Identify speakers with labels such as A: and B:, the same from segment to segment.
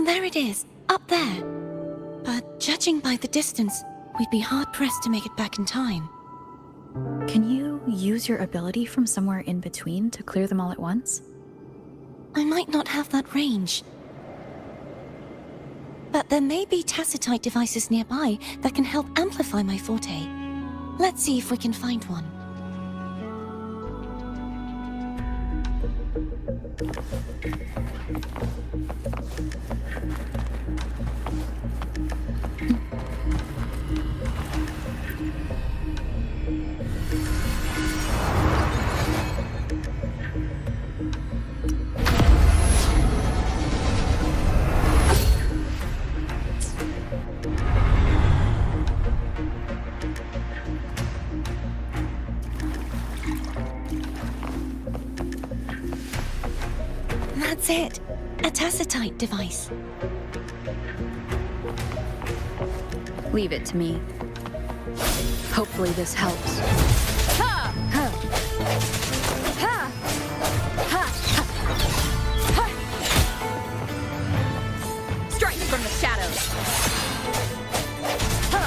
A: There it is, up there. But judging by the distance, we'd be hard-pressed to make it back in time.
B: Can you use your ability from somewhere in between to clear them all at once?
A: I might not have that range. But there may be tacitite devices nearby that can help amplify my forte. Let's see if we can find one. That's it. A tacitite device.
B: Leave it to me. Hopefully this helps. Ha! Ha! Ha! Ha! Ha! Strike from the shadows. Ha!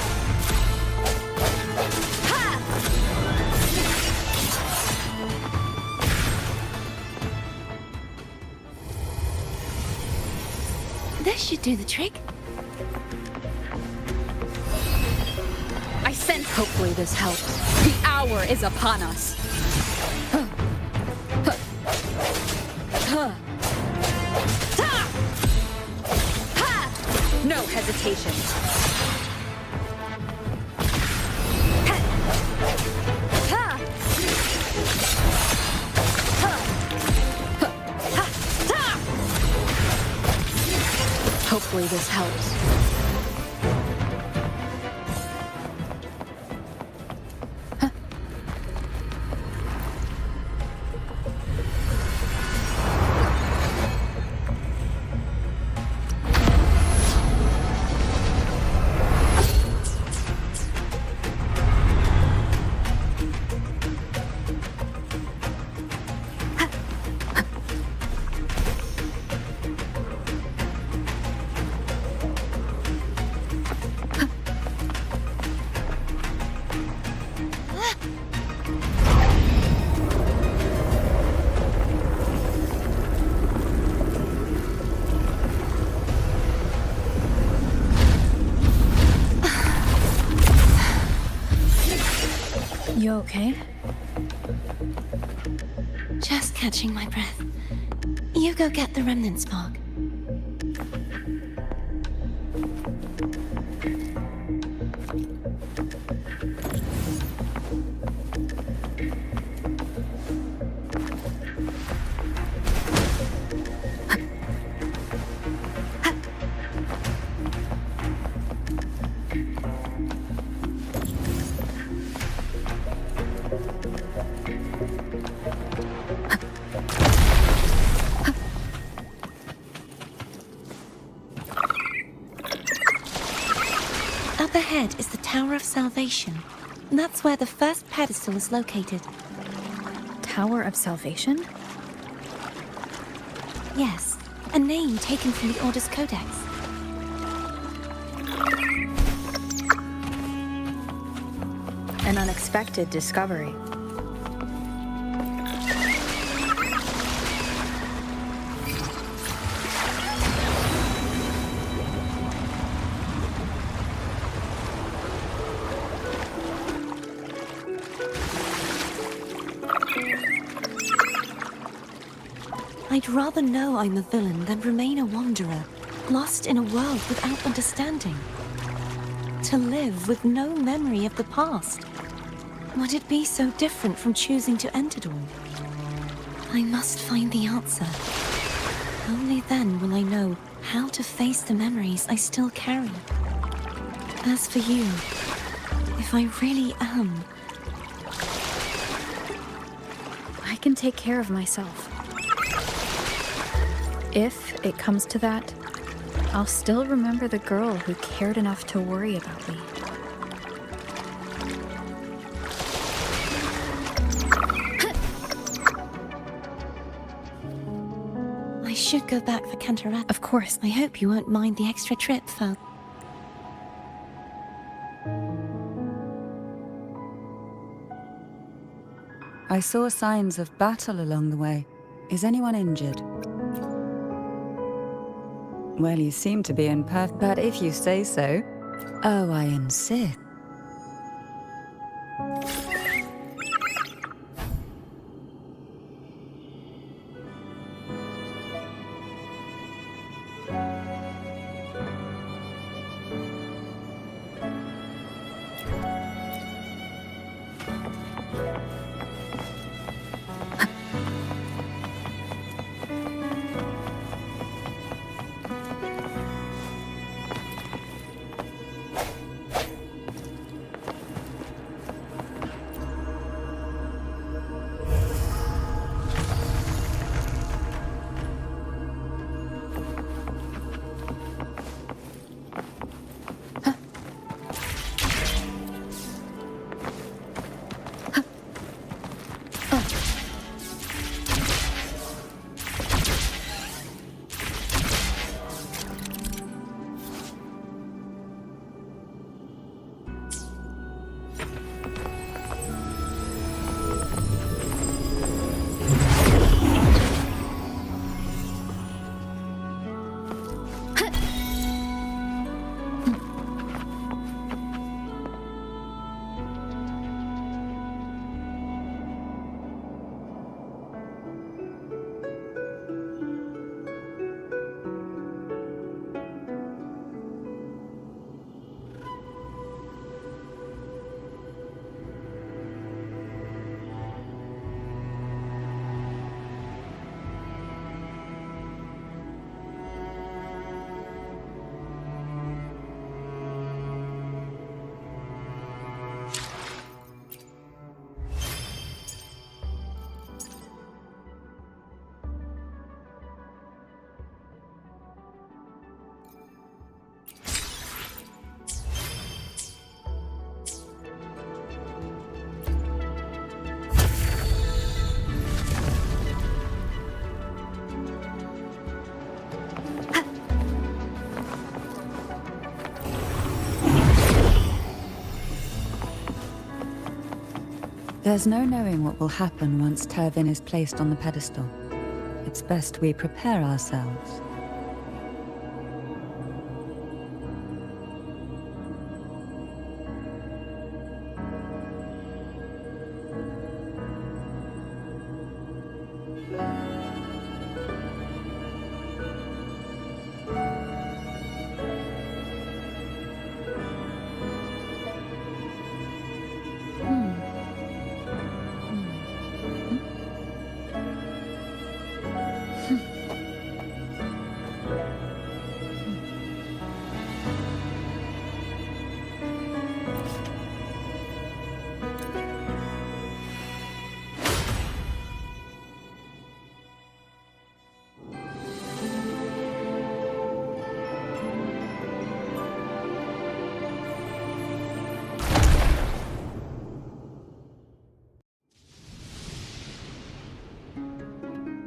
B: Ha!
A: This should do the trick.
B: I sense. Hopefully this helps. The hour is upon us. Huh. Huh. Huh. Ha! Ha! No hesitation. Ha! Ha! Ha! Ha! Ha! Hopefully this helps. You okay?
A: Just catching my breath. You go get the remnant spark. Up ahead is the Tower of Salvation. That's where the first pedestal is located.
B: Tower of Salvation?
A: Yes, a name taken from the Order's Codex.
B: An unexpected discovery.
A: I'd rather know I'm a villain than remain a wanderer, lost in a world without understanding. To live with no memory of the past. Would it be so different from choosing to end it all? I must find the answer. Only then will I know how to face the memories I still carry. As for you, if I really am...
B: I can take care of myself. If it comes to that, I'll still remember the girl who cared enough to worry about me.
A: I should go back for Cantaret.
B: Of course.
A: I hope you won't mind the extra trip, Fel.
C: I saw signs of battle along the way. Is anyone injured? Well, you seem to be in perfect... But if you say so... Oh, I insist. There's no knowing what will happen once Tervin is placed on the pedestal. It's best we prepare ourselves.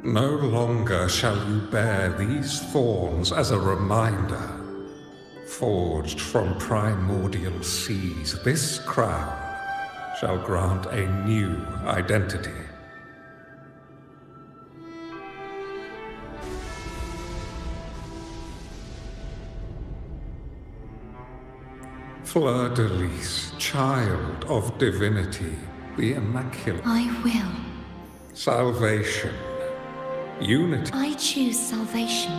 D: No longer shall you bear these thorns as a reminder. Forged from primordial seas, this crown shall grant a new identity. Fleur-de-Lis, child of divinity, the Immaculate.
A: I will.
D: Salvation. Unity.
A: I choose salvation.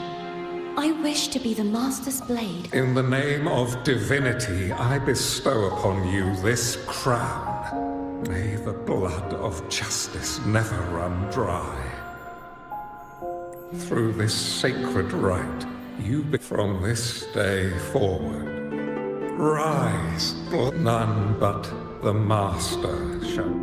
A: I wish to be the Master's blade.
D: In the name of divinity, I bestow upon you this crown. May the blood of justice never run dry. Through this sacred rite, you from this day forward. Rise, none but the Master shall.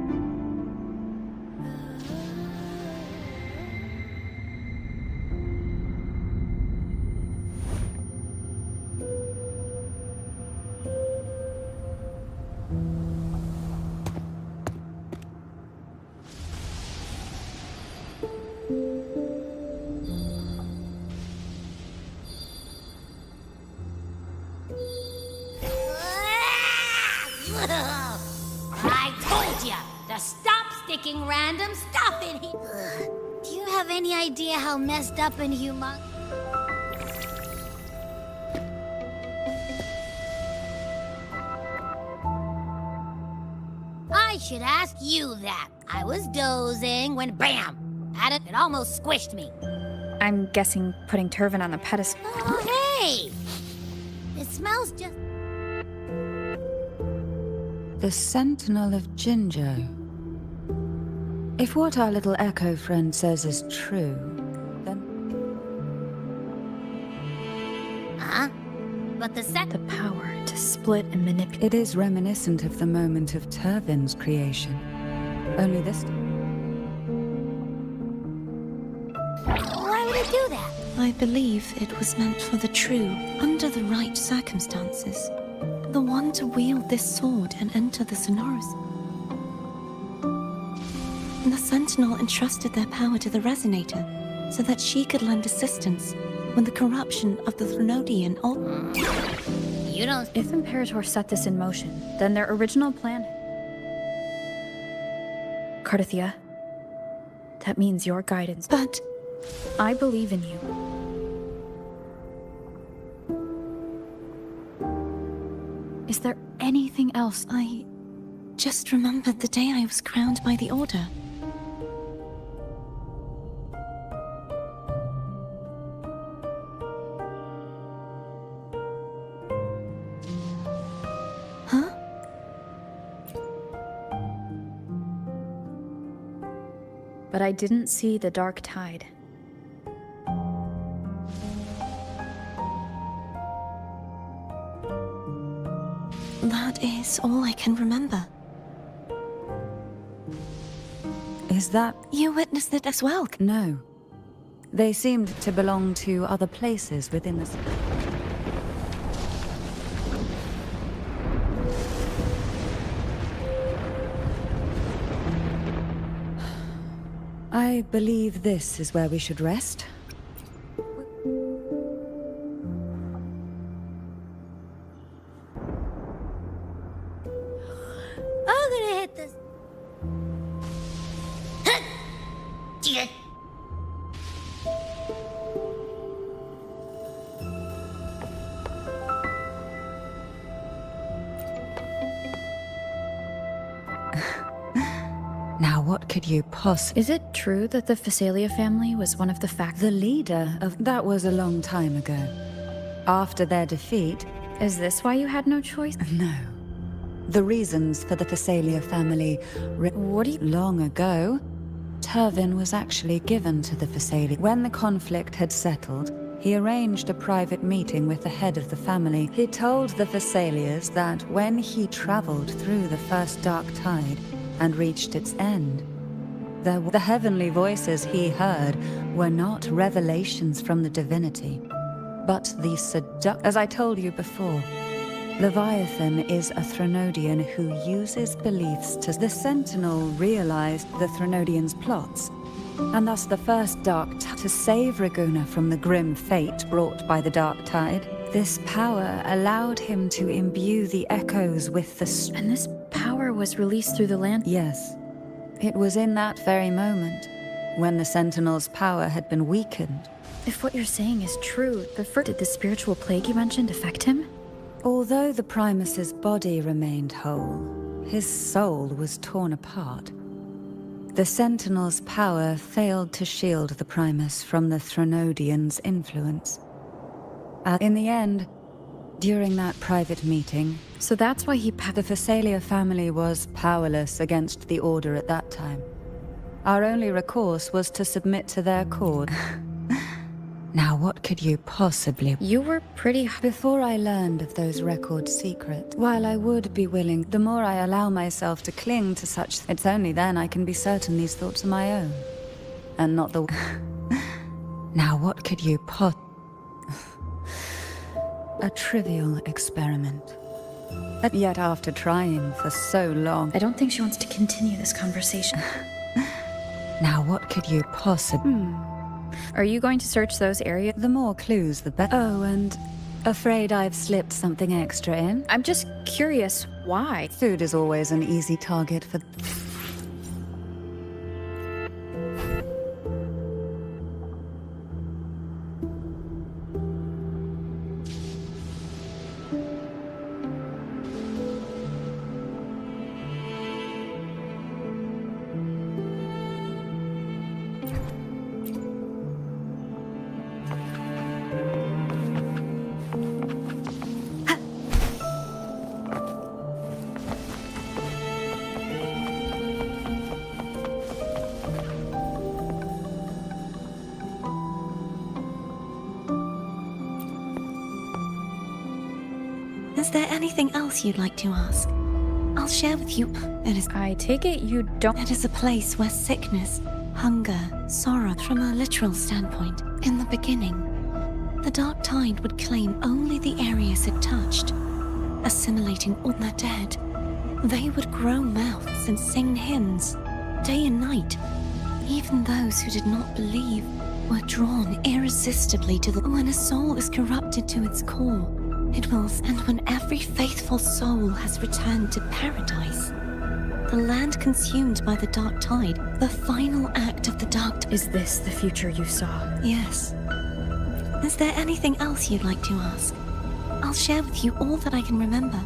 E: fucking random stuff in here. Ugh. Do you have any idea how messed up and humongous? I should ask you that. I was dozing when BAM! It almost squished me.
B: I'm guessing putting Turvin on the pedestal.
E: Oh, hey! It smells just...
C: The Sentinel of Jinjo. If what our little echo friend says is true, then...
E: Huh? But
B: The power to split and manipulate.
C: It is reminiscent of the moment of Turvin's creation. Only this time.
E: Why would it do that?
A: I believe it was meant for the true, under the right circumstances. The one to wield this sword and enter the Sonoros. The Sentinel entrusted their power to the Resonator, so that she could lend assistance when the corruption of the Threnodian
E: You don't...
B: If Imperator set this in motion, then their original plan... Cardathia, that means your guidance.
A: But
B: I believe in you. Is there anything else?
A: I just remembered the day I was crowned by the Order. Huh?
B: But I didn't see the dark tide.
A: That is all I can remember.
C: Is that...
A: You witnessed it as well.
C: No. They seemed to belong to other places within the... I believe this is where we should rest.
E: I'm gonna hit this.
C: Now what could you possibly...
B: Is it true that the Phasalia family was one of the
C: The leader of... That was a long time ago. After their defeat...
B: Is this why you had no choice?
C: No. The reasons for the Phasalia family...
B: What do you...
C: Long ago, Turvin was actually given to the Phasalia. When the conflict had settled, he arranged a private meeting with the head of the family. He told the Phasalias that when he traveled through the first dark tide and reached its end, the heavenly voices he heard were not revelations from the divinity, but the As I told you before, Leviathan is a Threnodian who uses beliefs to... The Sentinel realized the Threnodians' plots, and thus the first to save Raguna from the grim fate brought by the dark tide. This power allowed him to imbue the echoes with the...
B: And this power was released through the land?
C: Yes. It was in that very moment, when the Sentinel's power had been weakened.
B: If what you're saying is true, did the spiritual plague you mentioned affect him?
C: Although the Primus's body remained whole, his soul was torn apart. The Sentinel's power failed to shield the Primus from the Threnodians' influence. In the end, during that private meeting...
B: So that's why he...
C: The Phasalia family was powerless against the Order at that time. Our only recourse was to submit to their court. Now what could you possibly...
B: You were pretty...
C: Before I learned of those record secrets, while I would be willing, the more I allow myself to cling to such... It's only then I can be certain these thoughts are my own. And not the... Now what could you A trivial experiment. Yet after trying for so long...
B: I don't think she wants to continue this conversation.
C: Now what could you possibly...
B: Are you going to search those areas?
C: The more clues, the better. Oh, and afraid I've slipped something extra in?
B: I'm just curious, why?
C: Food is always an easy target for...
A: Is there anything else you'd like to ask? I'll share with you.
B: I take it you don't.
A: It is a place where sickness, hunger, sorrow, from a literal standpoint. In the beginning, the Dark Tide would claim only the areas it touched, assimilating all the dead. They would grow mouths and sing hymns, day and night. Even those who did not believe were drawn irresistibly to the... When a soul is corrupted to its core, it will... And when every faithful soul has returned to paradise, the land consumed by the Dark Tide, the final act of the Dark...
B: Is this the future you saw?
A: Yes. Is there anything else you'd like to ask? I'll share with you all that I can remember.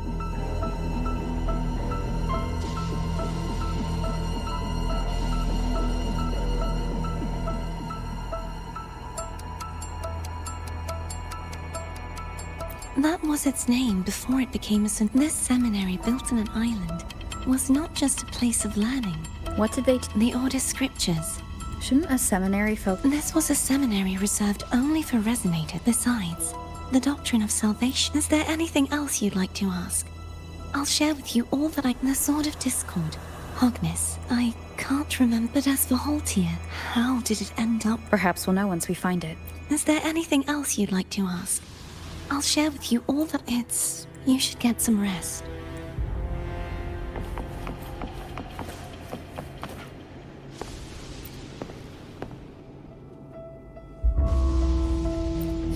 A: That was its name before it became a... This seminary, built in an island, was not just a place of learning.
B: What did they...
A: The Order Scriptures.
B: Shouldn't a seminary focus...
A: This was a seminary reserved only for resonators. Besides, the doctrine of salvation. Is there anything else you'd like to ask? I'll share with you all that I... The Sword of Discord. Hogness. I can't remember. But as for Haltier, how did it end up?
B: Perhaps we'll know once we find it.
A: Is there anything else you'd like to ask? I'll share with you all that it's... You should get some rest.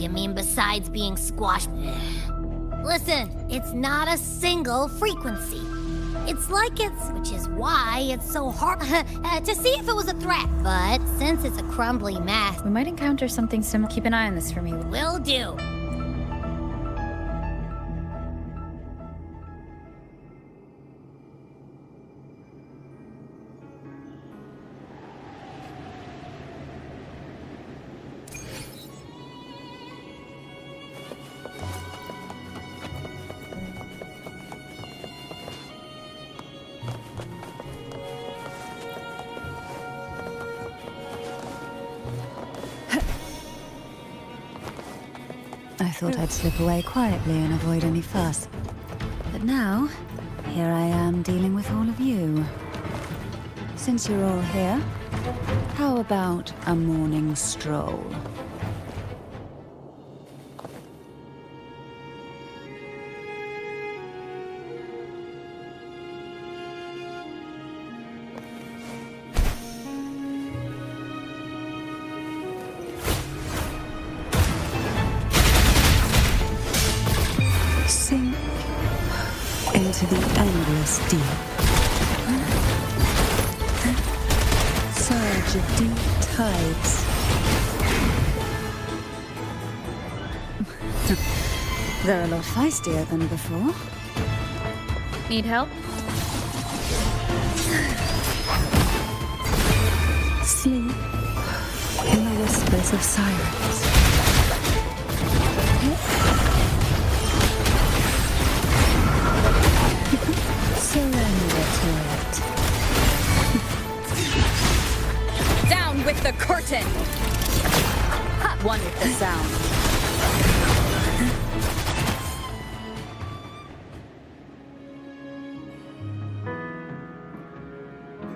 E: You mean besides being squashed? Listen, it's not a single frequency. It's like it's... Which is why it's so hard to see if it was a threat. But since it's a crumbly mass...
B: We might encounter something similar. Keep an eye on this for me.
E: Will do.
C: I thought I'd slip away quietly and avoid any fuss. But now, here I am dealing with all of you. Since you're all here, how about a morning stroll? Sink into the endless deep. Surge of deep tides. They're a lot feistier than before.
B: Need help?
C: Sleep in the whispers of sirens. Surrender to it.
B: Down with the curtain! One with the sound.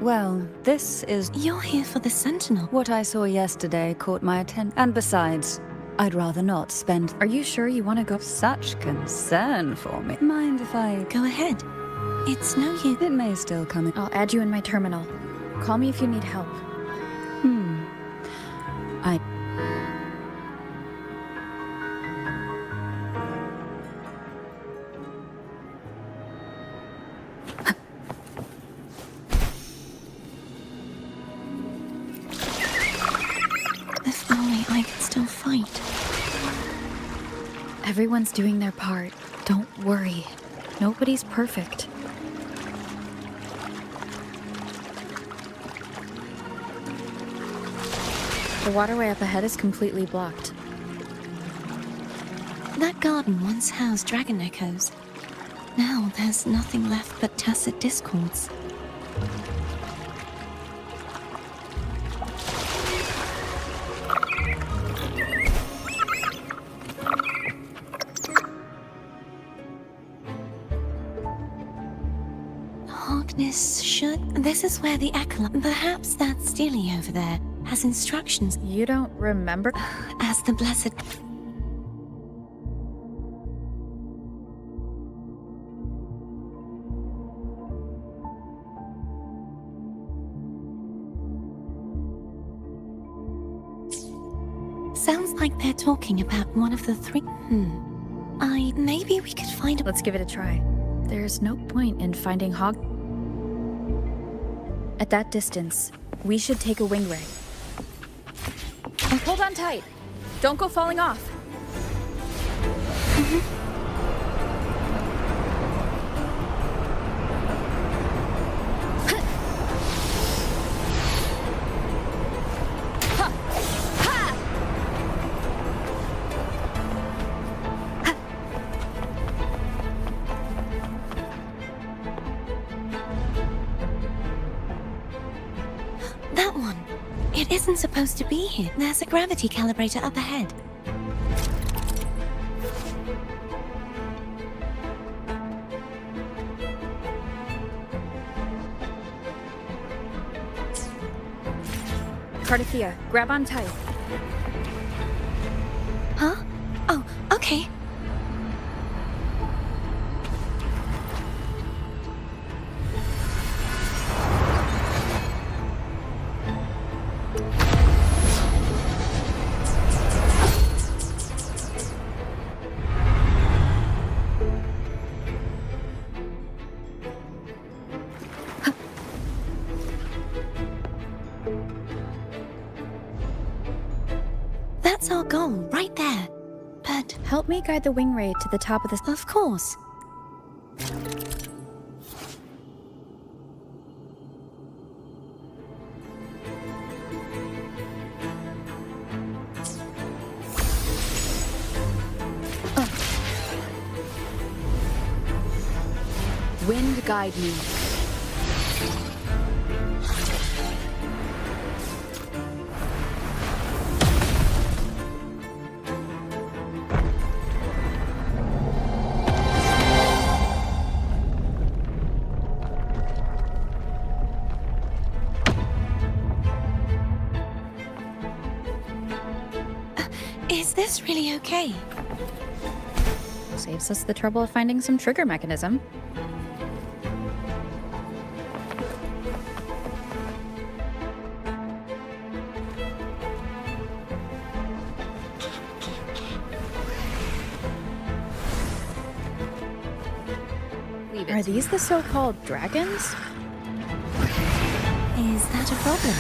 C: Well, this is...
A: You're here for the Sentinel.
C: What I saw yesterday caught my attention. And besides, I'd rather not spend...
B: Are you sure you want to go?
C: Such concern for me. Mind if I...
A: Go ahead. It's no use.
C: It may still come in.
B: I'll add you in my terminal. Call me if you need help.
A: If only I could still fight.
B: Everyone's doing their part. Don't worry. Nobody's perfect. The waterway up ahead is completely blocked.
A: That garden once housed dragon echoes. Now there's nothing left but tacit discords. This is where the acolyte... Perhaps that Steely over there has instructions
B: You don't remember?
A: as the blessed... Sounds like they're talking about one of the three... Maybe we could find a...
B: Let's give it a try. There's no point in finding Hog. At that distance, we should take a wing ray. Hold on tight. Don't go falling off.
A: That one. It isn't supposed to be here. There's a gravity calibrator up ahead.
B: Cardathea, grab on tight.
A: Huh? Oh, okay. That's our goal, right there. But,
B: Help me guide the wing ray to the top of the...
A: of course.
B: Wind guide me.
A: Is this really okay?
B: Saves us the trouble of finding some trigger mechanism. Are these the so-called dragons?
A: Is that a problem?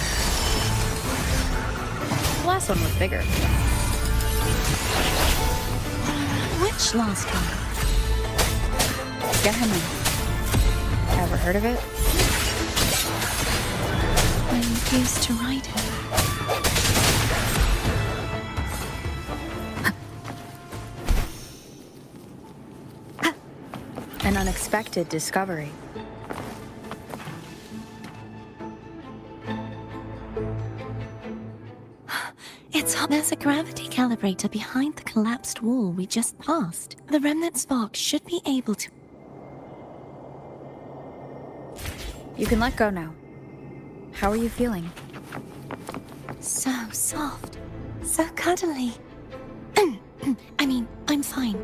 B: The last one was bigger.
A: Which last one?
B: Gehenna. Ever heard of it?
A: I used to ride it.
B: An unexpected discovery.
A: There's a gravity calibrator behind the collapsed wall we just passed. The remnant spark should be able to...
B: You can let go now. How are you feeling?
A: So soft. So cuddly. I mean, I'm fine.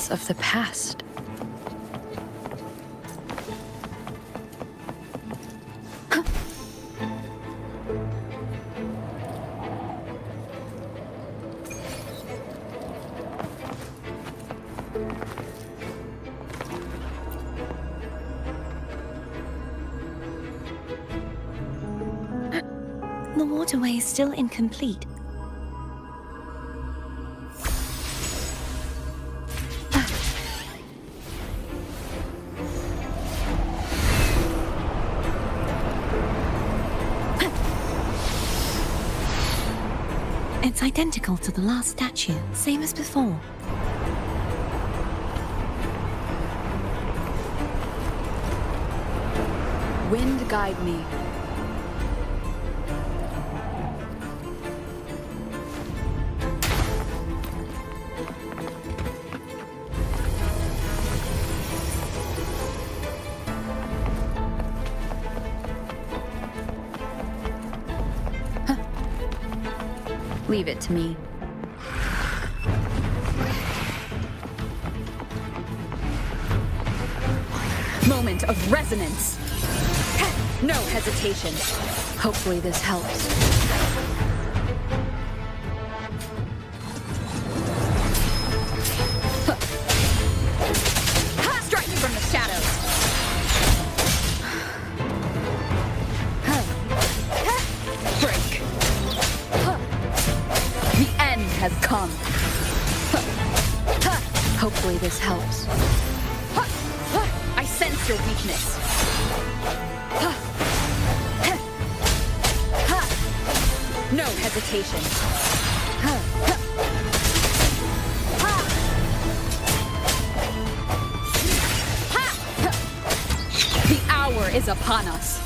B: remnants of the past.
A: The waterway is still incomplete. It's identical to the last statue, same as before.
C: Wind guide me.
B: Leave it to me.
C: Moment of resonance. No hesitation. Hopefully this helps. Strike from the shadows. Break. The end has come. Hopefully this helps. I sense your weakness. No hesitation. The hour is upon us.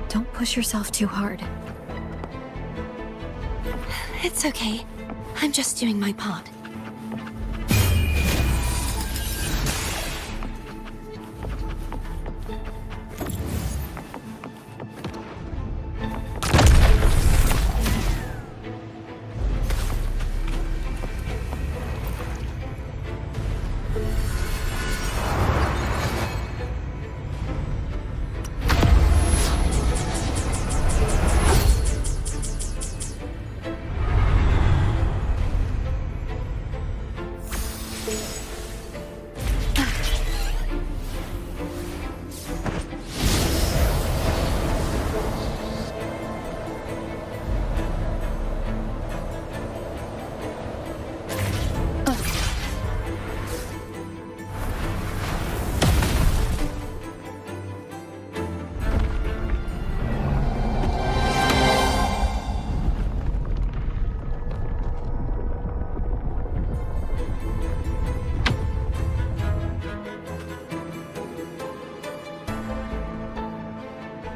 B: Don't push yourself too hard.
A: It's okay. I'm just doing my part.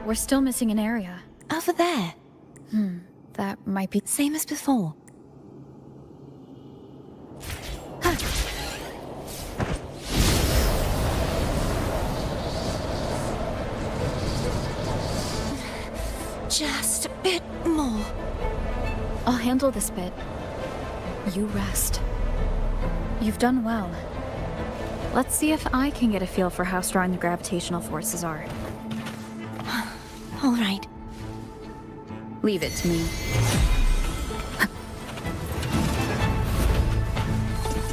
B: We're still missing an area.
A: Over there,
B: That might be...
A: same as before. Just a bit more.
B: I'll handle this bit. You rest. You've done well. Let's see if I can get a feel for how strong the gravitational forces are.
A: All right.
B: Leave it to me.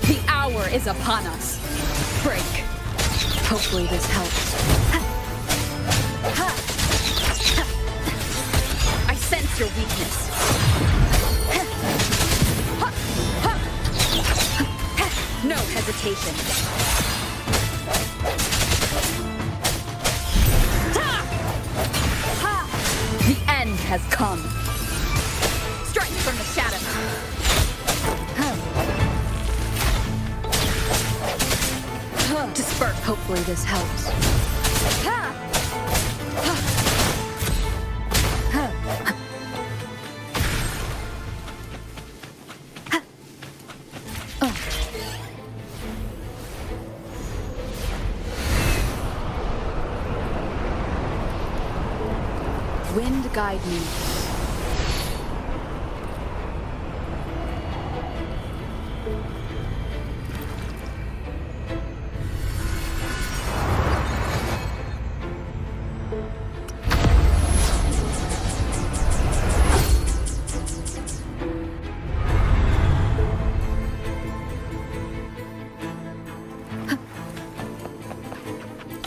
C: The hour is upon us. Break. Hopefully this helps. I sense your weakness. No hesitation. The end has come. Strike from the shadows. Disperse. Hopefully this helps.
B: wind guide me.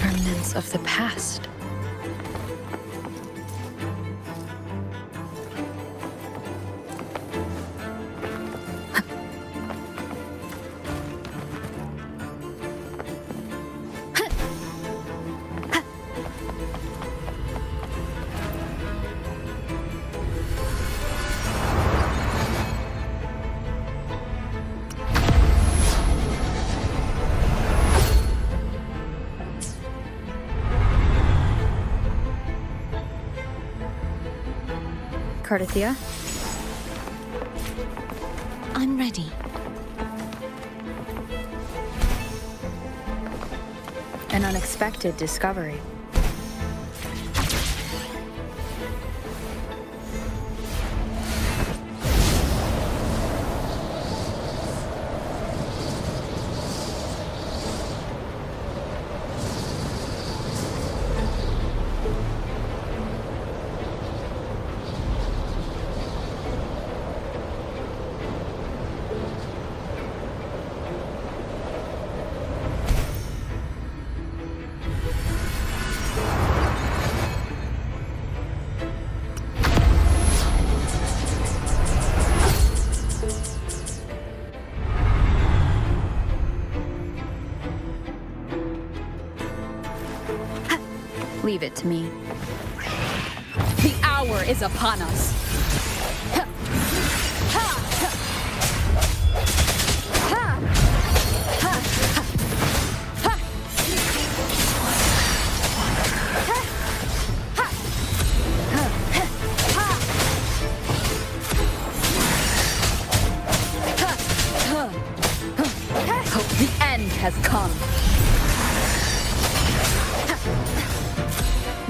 B: Remnants of the past. Cardithia?
A: I'm ready.
B: An unexpected discovery. Leave it to me. The hour is upon us. The end has come.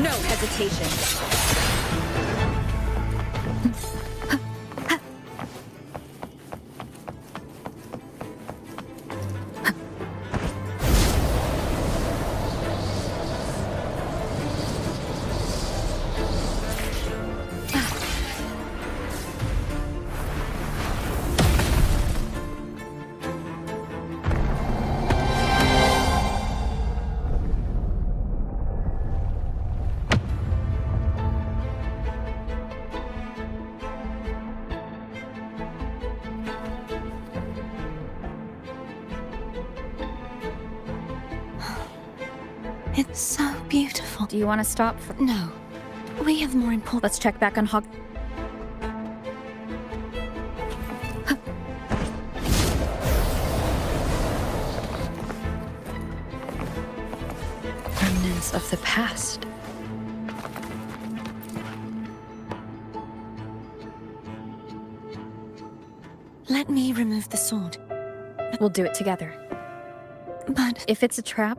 B: No hesitation.
A: It's so beautiful.
B: Do you want to stop for...
A: No. We have more important...
B: Let's check back on Hog... Remnants of the past.
A: Let me remove the sword.
B: We'll do it together.
A: But...
B: If it's a trap...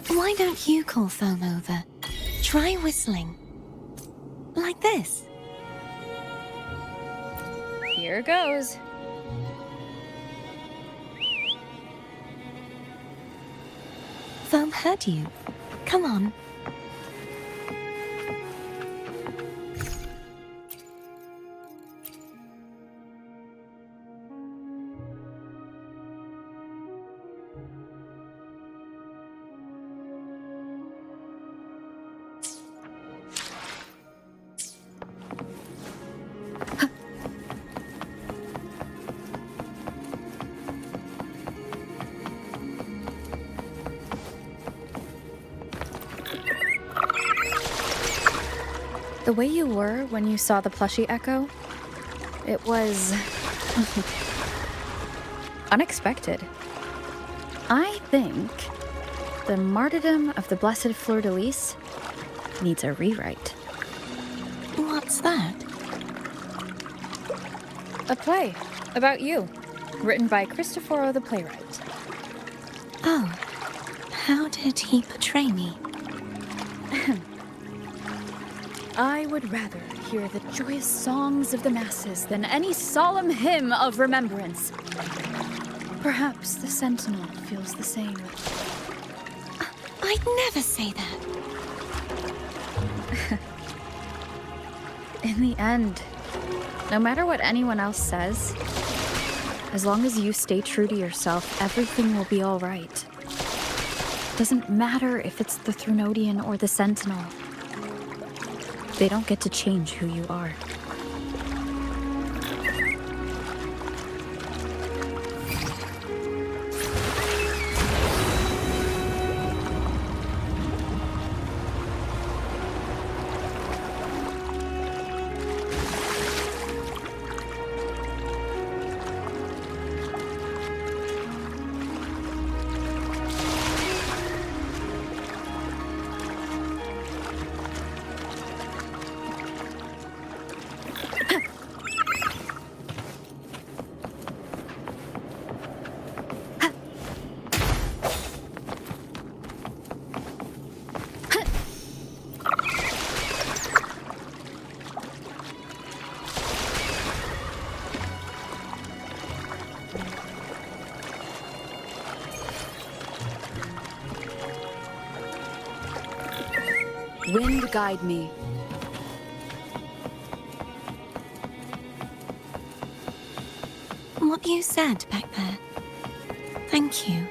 A: Why don't you call Foam over? Try whistling. Like this.
B: Here goes.
A: Foam heard you. Come on.
B: The way you were when you saw the plushie echo, it was... unexpected. I think The martyrdom of the Blessed Fleur-de-Lis needs a rewrite.
A: What's that?
B: A play about you, written by Cristoforo the playwright.
A: Oh, how did he portray me?
B: I would rather hear the joyous songs of the masses than any solemn hymn of remembrance. Perhaps the Sentinel feels the same.
A: I'd never say that.
B: In the end, no matter what anyone else says, as long as you stay true to yourself, everything will be all right. Doesn't matter if it's the Threnodian or the Sentinel. They don't get to change who you are.
C: Wind guide me.
A: What you said back there. Thank you.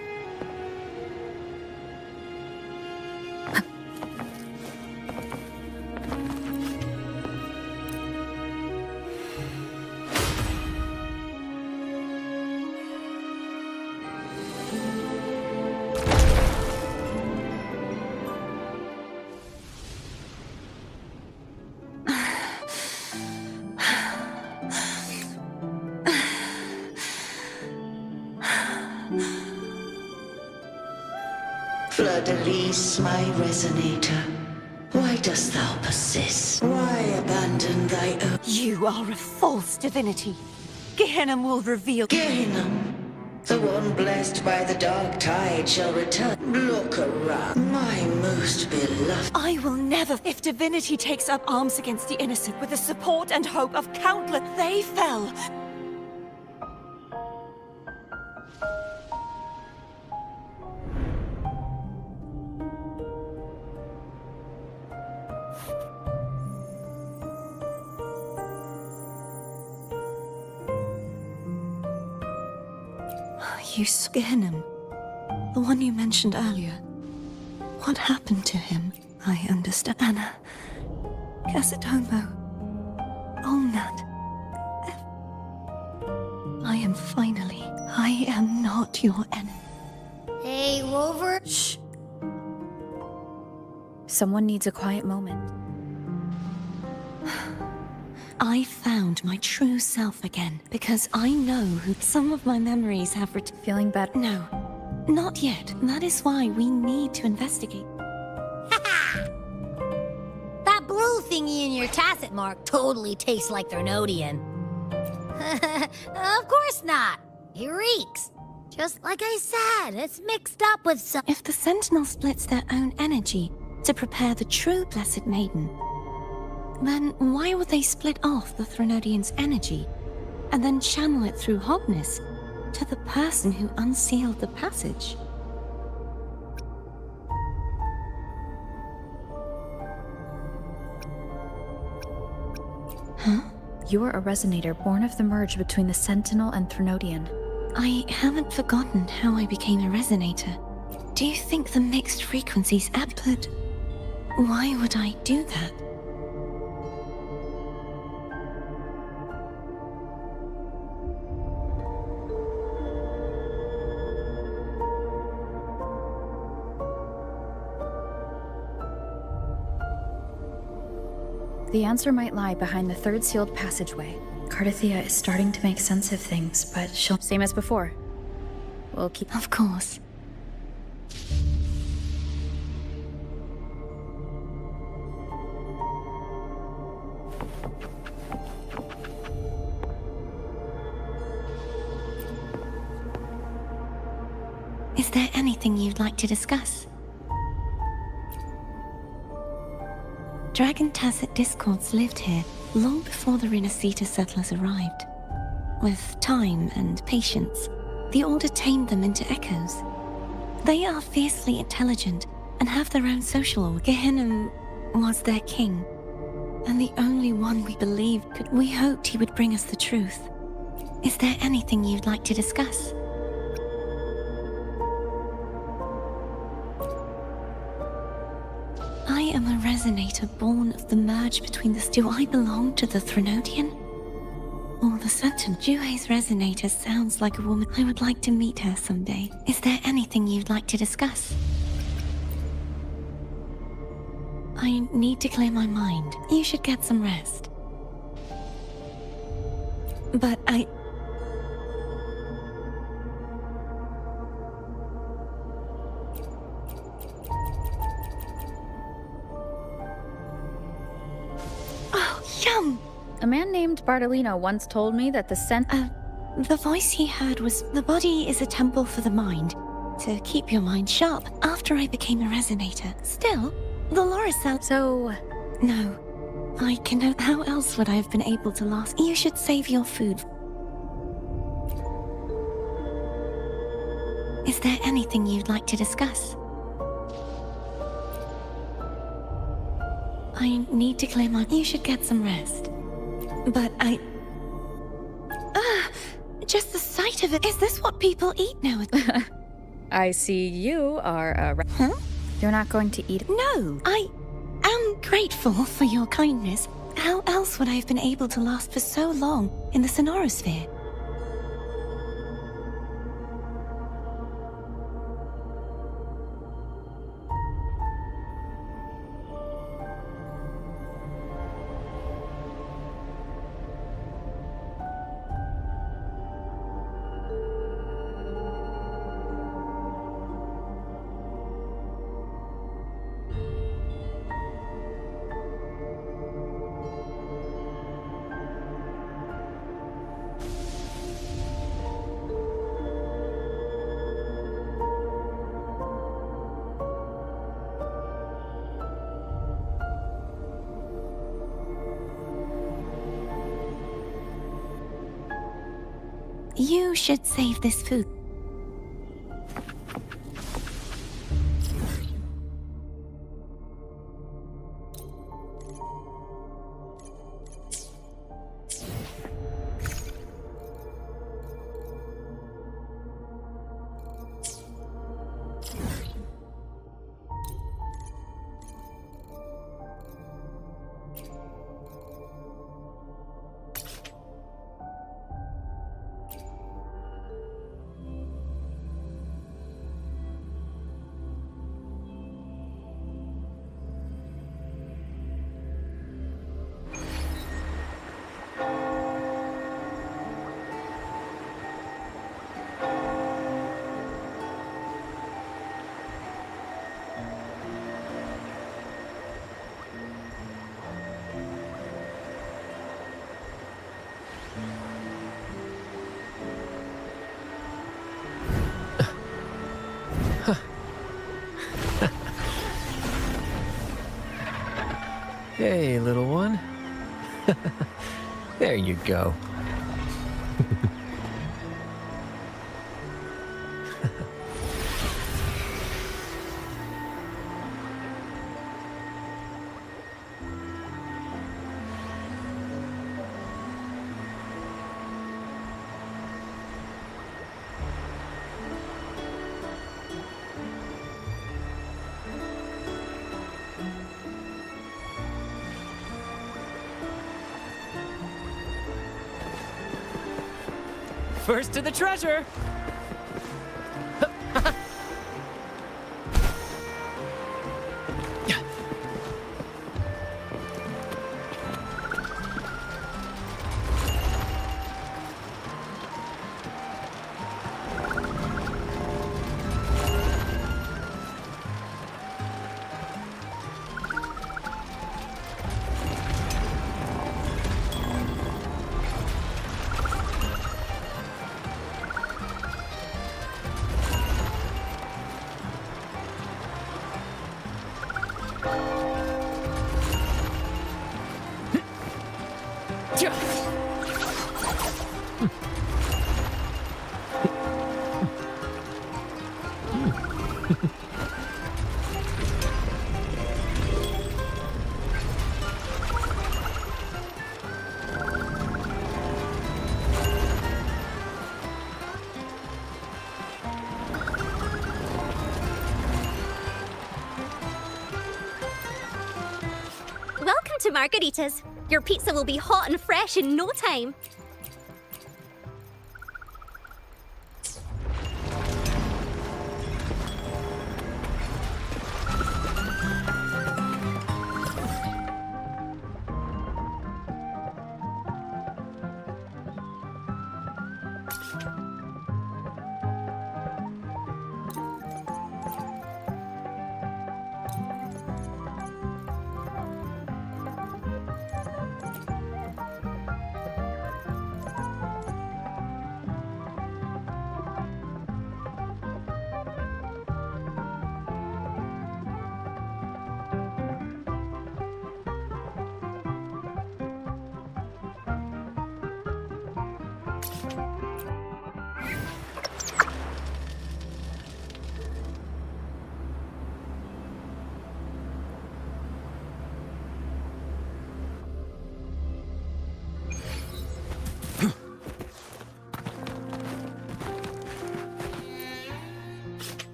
F: Fleur-de-Lis, my resonator, why dost thou persist? Why abandon thy own?
A: You are a false divinity. Gehenna will reveal...
F: Gehenna, the one blessed by the dark tide shall return. Look around, my most beloved.
A: I will never... If divinity takes up arms against the innocent with the support and hope of countless... They fell. You Gehenna, the one you mentioned earlier. What happened to him? I understand. Anna, Casatomo, Olnat. I am finally... I am not your enemy.
E: Hey, Rover.
A: Shh.
B: Someone needs a quiet moment.
A: I found my true self again because I know who some of my memories have
B: Feeling better?
A: No, not yet. That is why we need to investigate.
E: That blue thingy in your tacit mark totally tastes like Threnodian. Of course not. It reeks. Just like I said, it's mixed up with some...
A: If the Sentinel splits their own energy to prepare the true Blessed Maiden, then why would they split off the Threnodian's energy and then channel it through Hobness to the person who unsealed the passage? Huh?
B: You're a resonator born of the merge between the Sentinel and Threnodian.
A: I haven't forgotten how I became a resonator. Do you think the mixed frequencies but why would I do that?
B: The answer might lie behind the third sealed passageway. Cardathia is starting to make sense of things, but she'll... Same as before. We'll keep...
A: Of course. Is there anything you'd like to discuss? Dragon Tacet discords lived here long before the Renacita settlers arrived. With time and patience, the Order tamed them into echoes. They are fiercely intelligent and have their own social order. Gehinnom was their king, and the only one we believed could. We hoped he would bring us the truth. Is there anything you'd like to discuss? I am a resonator born of the merge between the. Do I belong to the Threnodian? Or the Sentinel? Juhe's resonator sounds like a woman. I would like to meet her someday. Is there anything you'd like to discuss? I need to clear my mind. You should get some rest. But Oh, yum!
B: A man named Bartolino once told me that
A: The voice he heard was, the body is a temple for the mind, to keep your mind sharp. After I became a resonator. Still, the lore is
B: So,
A: No. I cannot. How else would I have been able to last? You should save your food. Is there anything you'd like to discuss? I need to clear my. You should get some rest. But just the sight of it. Is this what people eat now?
B: I see you are a...
A: Huh?
B: You're not going to eat...
A: No, I am grateful for your kindness. How else would I have been able to last for so long in the Sonorosphere? You should save this food.
G: Hey, little one. There you go. First to the treasure!
H: Welcome to Margaritas. Your pizza will be hot and fresh in no time.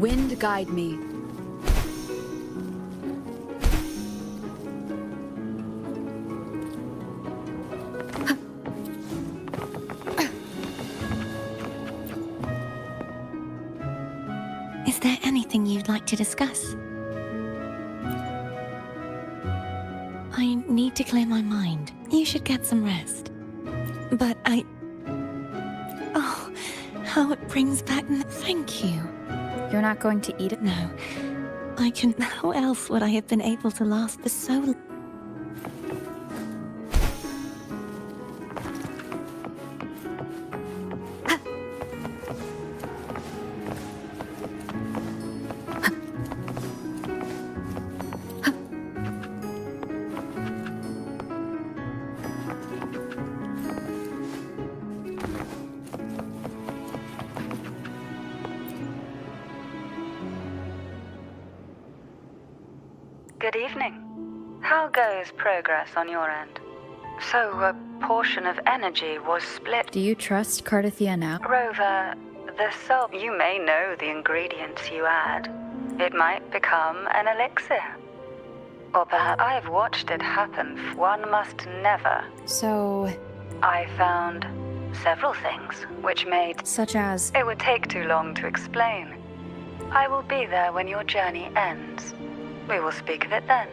C: Wind guide me.
A: Is there anything you'd like to discuss? I need to clear my mind. You should get some rest. But Oh, how it brings back... Thank you.
B: You're not going to eat it?
A: No. I can... How else would I have been able to last for so long?
C: Good evening. How goes progress on your end? So, a portion of energy was split.
B: Do you trust Cardathia now?
C: Rover, the soul. You may know the ingredients you add. It might become an elixir. Or perhaps I've watched it happen. One must never.
B: So,
C: I found several things which made.
B: such as.
C: It would take too long to explain. I will be there when your journey ends. We will speak of it then.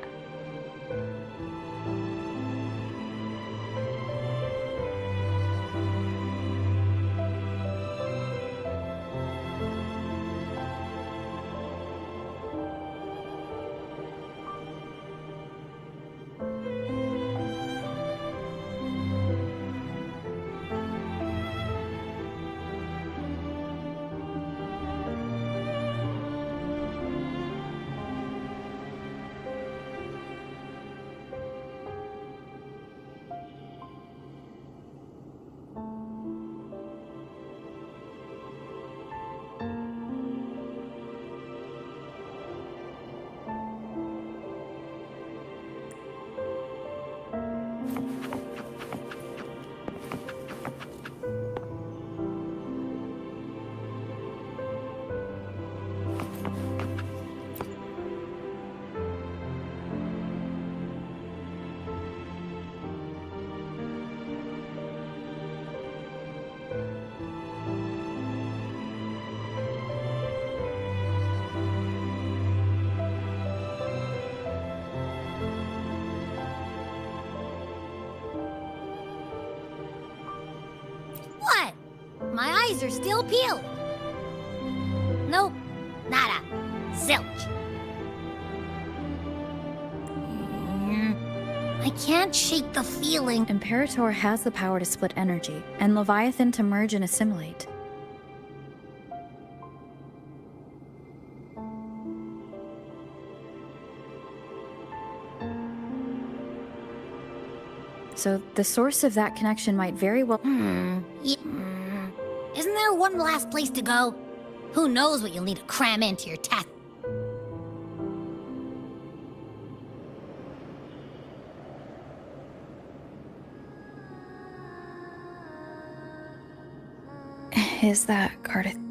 E: What? My eyes are still peeled. Nope, nada. Zilch. I can't shake the feeling.
B: Imperator has the power to split energy, and Leviathan to merge and assimilate. So the source of that connection might very well.
E: Isn't there one last place to go? Who knows what you'll need to cram into your task?
B: Is that Cardath?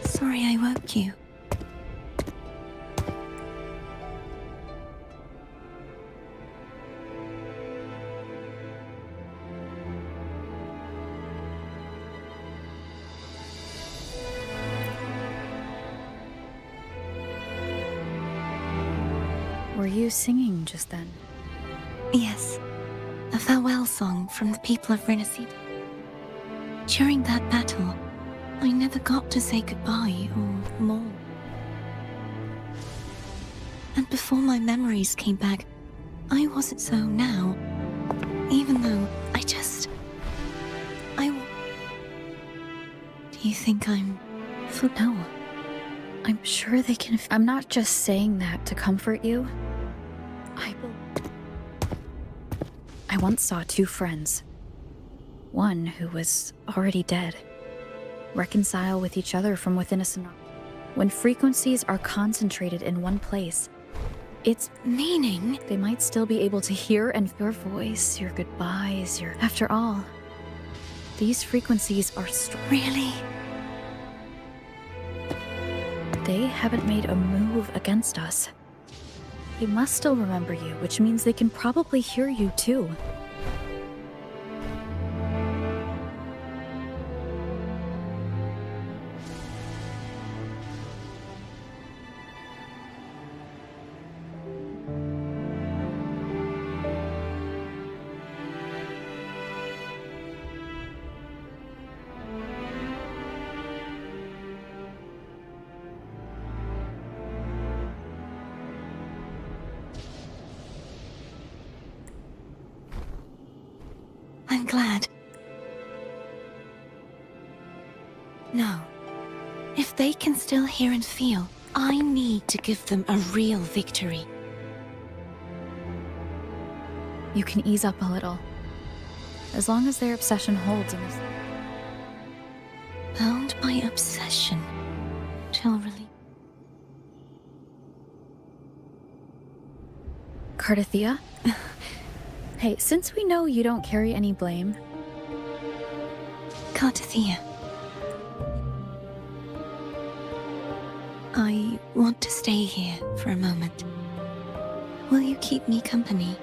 A: Sorry I woke you.
B: Were you singing just then?
A: Yes, a farewell song from the people of Rinneseed. During that battle, I never got to say goodbye or more. And before my memories came back, I wasn't so now. Even though Do you think I'm...
B: No. I'm sure they can... I'm not just saying that to comfort you. I once saw two friends. One who was already dead. Reconcile with each other from within a scenario. When frequencies are concentrated in one place, it's...
A: Meaning?
B: They might still be able to hear and your voice, your goodbyes, your... After all, these frequencies are...
A: Really?
B: They haven't made a move against us. They must still remember you, which means they can probably hear you too.
A: I'm glad. No. If they can still hear and feel, I need to give them a real victory.
B: You can ease up a little. As long as their obsession holds in this...
A: Bound by obsession. Till release.
B: Cardathea? Hey, since we know you don't carry any blame...
A: Cardathea. I want to stay here for a moment. Will you keep me company?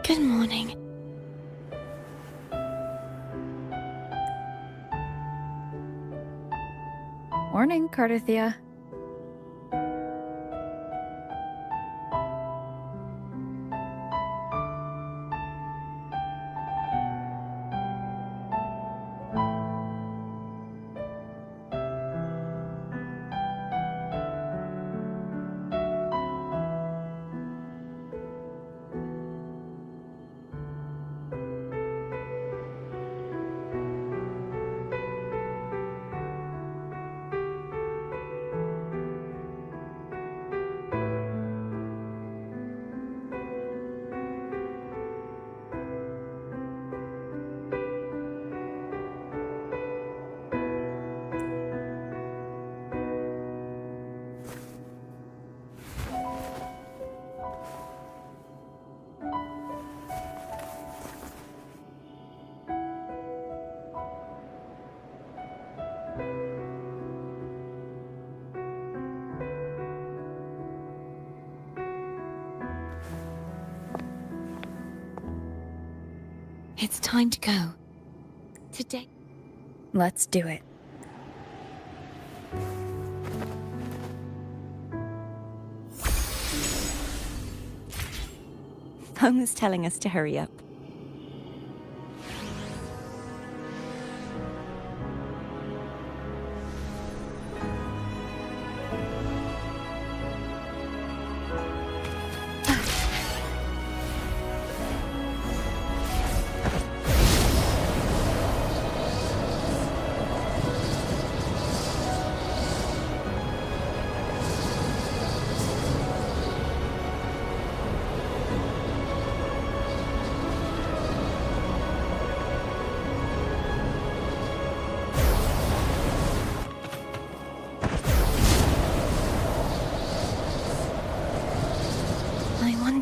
A: Good morning.
B: Morning, Cardathea.
A: It's time to go. Today.
B: Let's do it.
A: Phone was telling us to hurry up.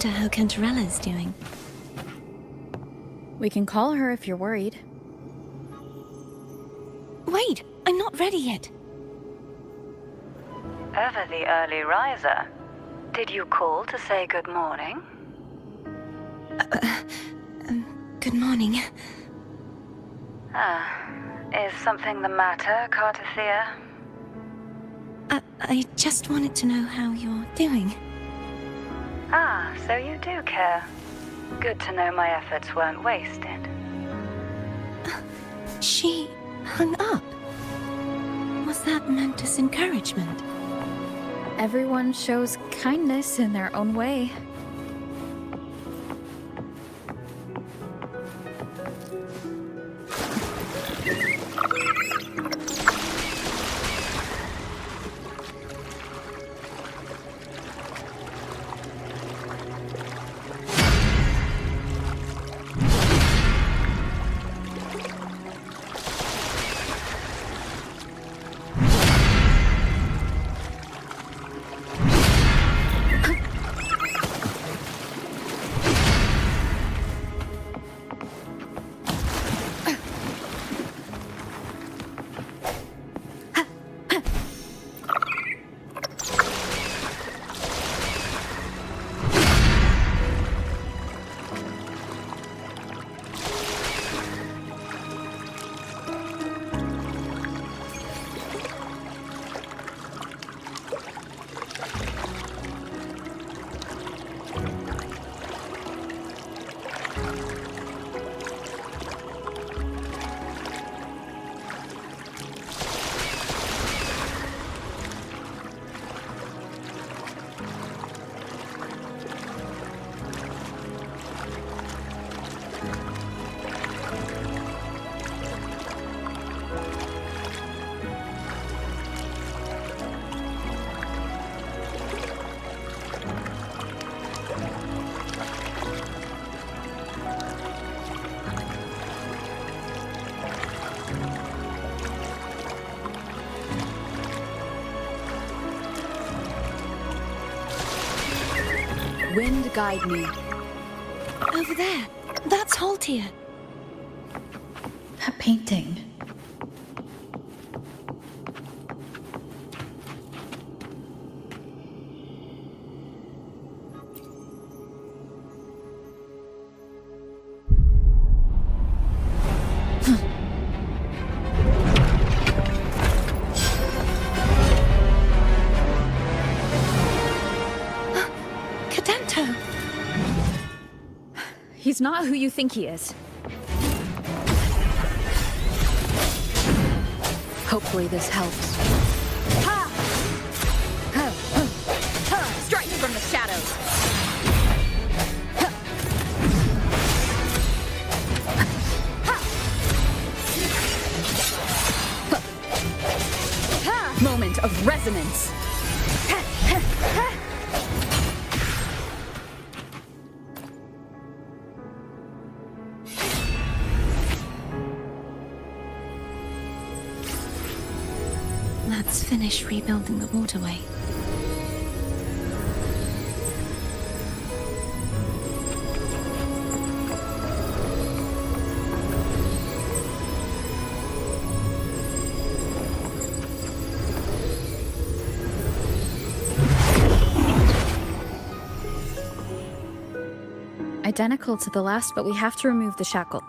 A: wonder how Cantarella's doing.
B: We can call her if you're worried.
A: Wait, I'm not ready yet.
C: Ever the early riser. Did you call to say good morning?
A: Good morning.
C: Is something the matter, Cartathea?
A: I just wanted to know how you're doing.
C: So you do care. Good to know my efforts weren't wasted.
A: She hung up. Was that meant as encouragement?
B: Everyone shows kindness in their own way.
C: Wind guide me.
A: Over there. That's Haltia.
B: That painting. He's not who you think he is. Hopefully this helps. Ha! Strike from the shadows! Moment of resonance!
A: Let's finish rebuilding the waterway.
B: Identical to the last, but we have to remove the shackle.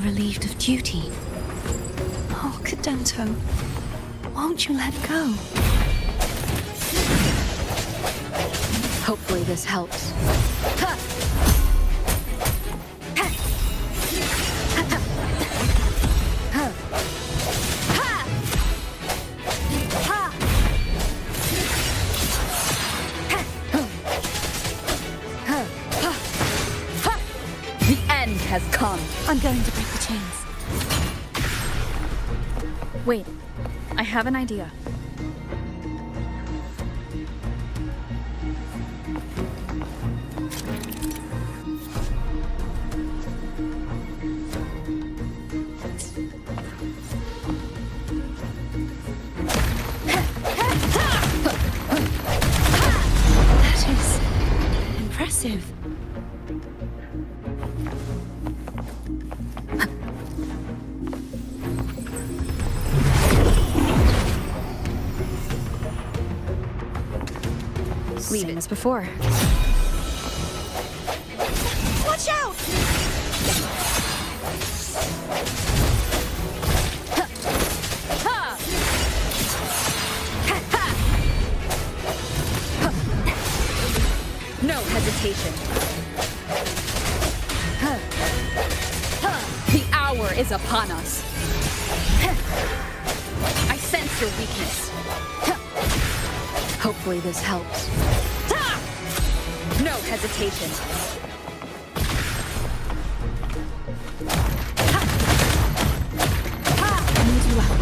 A: Relieved of duty. Oh, Cadento, won't you let go?
B: Hopefully this helps.
C: The end has come.
A: I'm going to break the chains.
B: Wait, I have an idea.
A: That is impressive.
B: Same as before.
A: Watch out!
B: No hesitation. The hour is upon us. I sense your weakness. Hopefully this helps. No hesitation.
A: I need you out.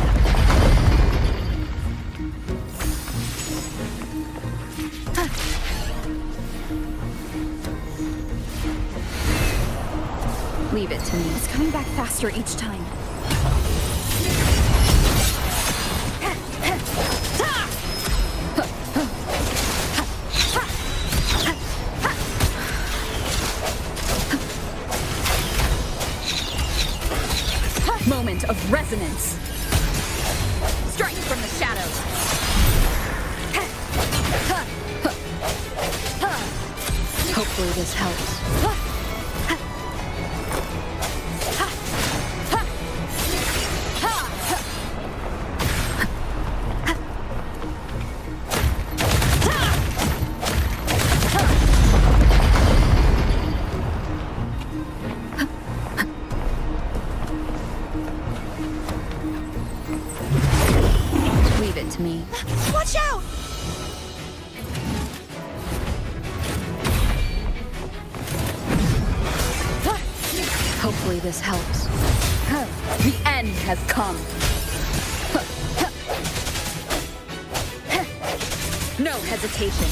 B: Leave it to me.
A: It's coming back faster each time.
B: Moment of resonance. Strike from the shadows. Hopefully this helps. Leave it to me.
A: Watch out!
B: Hopefully this helps. The end has come. No hesitation.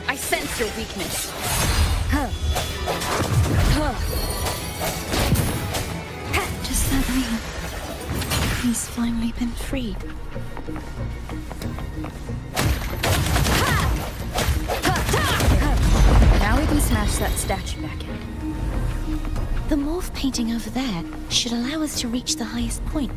B: I sense your weakness.
A: Does that mean he's finally been freed?
B: Now we can smash that statue back in.
A: The morph painting over there should allow us to reach the highest point.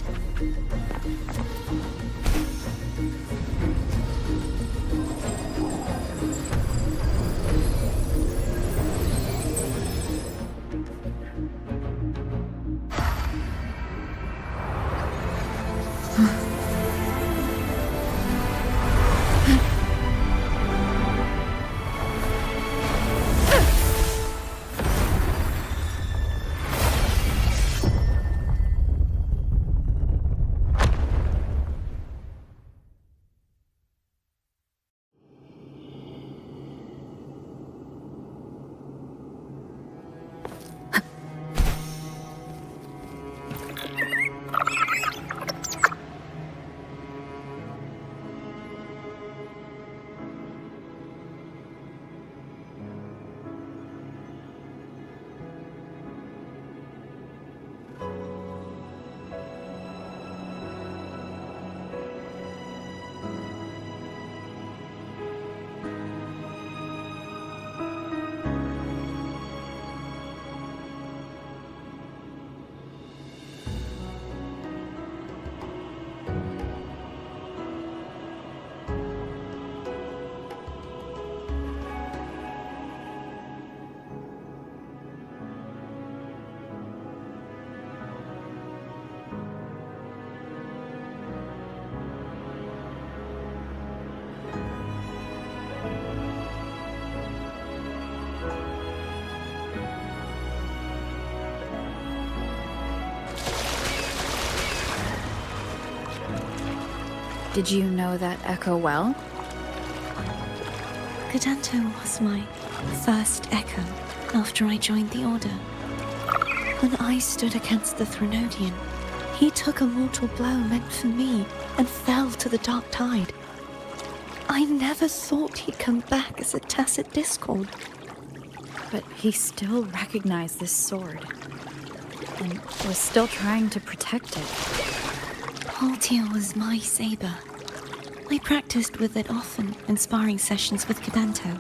B: Did you know that echo well?
A: Cadanto was my first echo after I joined the Order. When I stood against the Threnodian, he took a mortal blow meant for me and fell to the dark tide. I never thought he'd come back as a tacit discord.
B: But he still recognized this sword and was still trying to protect it.
A: Haltia was my saber. I practiced with it often in sparring sessions with Cadanto.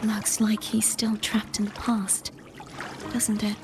A: Looks like he's still trapped in the past, doesn't it?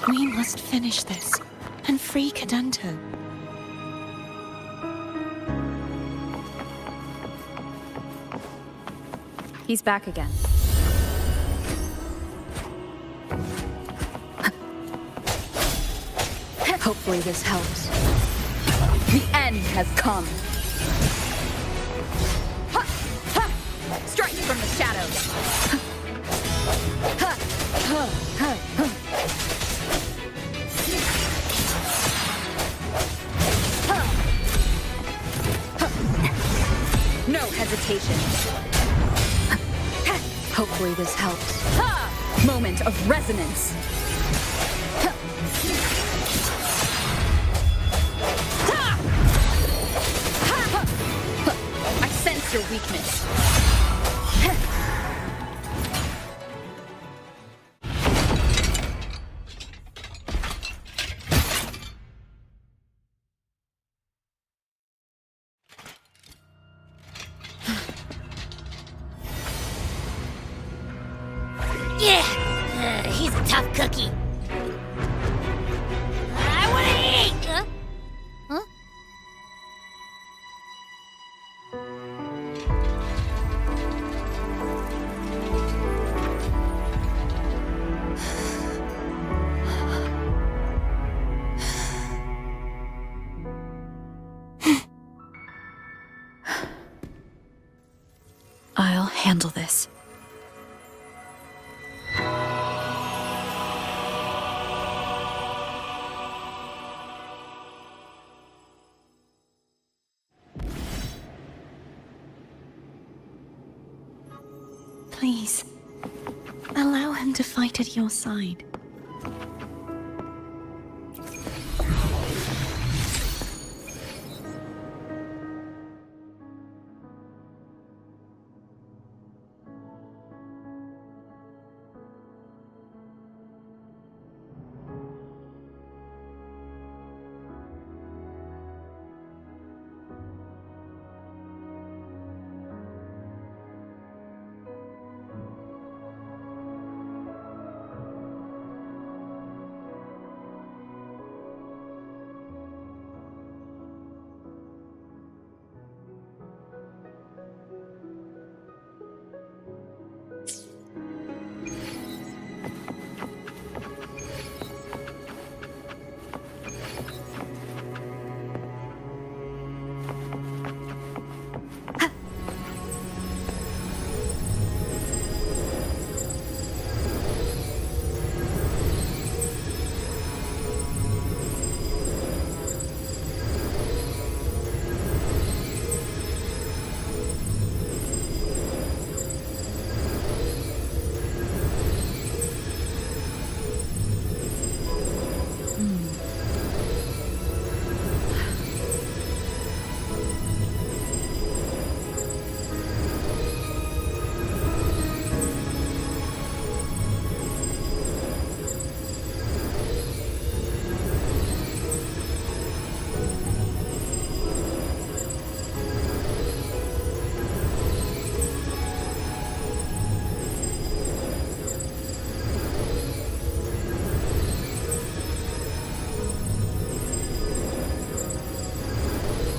A: We must finish this and free Cadanto.
B: He's back again.
C: Hopefully this helps. The end has come.
B: Strike from the shadows!
C: No hesitation. Hopefully this helps. Moment of resonance.
B: I sense your weakness.
E: Yeah, he's a tough cookie. I want to eat. Huh?
B: I'll handle this.
A: Please, allow him to fight at your side.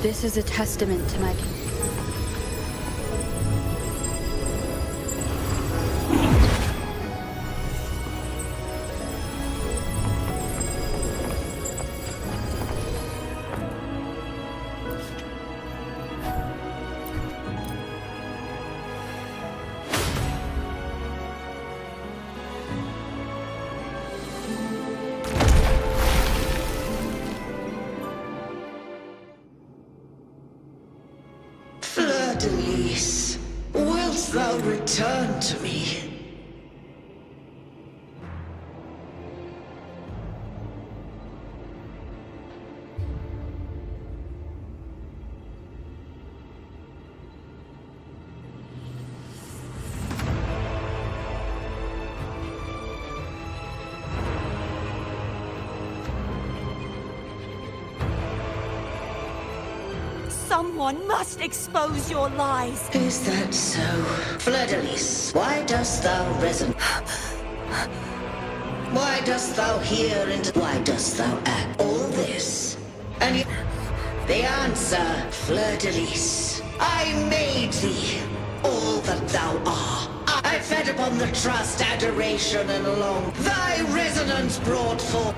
B: This is a testament to my...
F: Fleur-de-Lis, wilt thou return to me?
A: Someone must expose your lies.
F: Is that so? Fleur-de-Lis, why dost thou resonate? Why dost thou hear and why dost thou act all this? And the answer, Fleur-de-Lis, I made thee all that thou art. I fed upon the trust, adoration, and long thy resonance brought forth.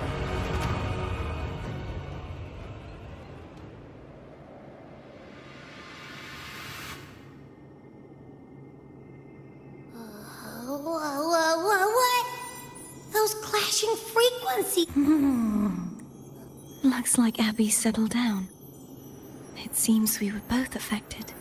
E: What? Those clashing frequencies.
A: Looks like Abby settled down. It seems we were both affected.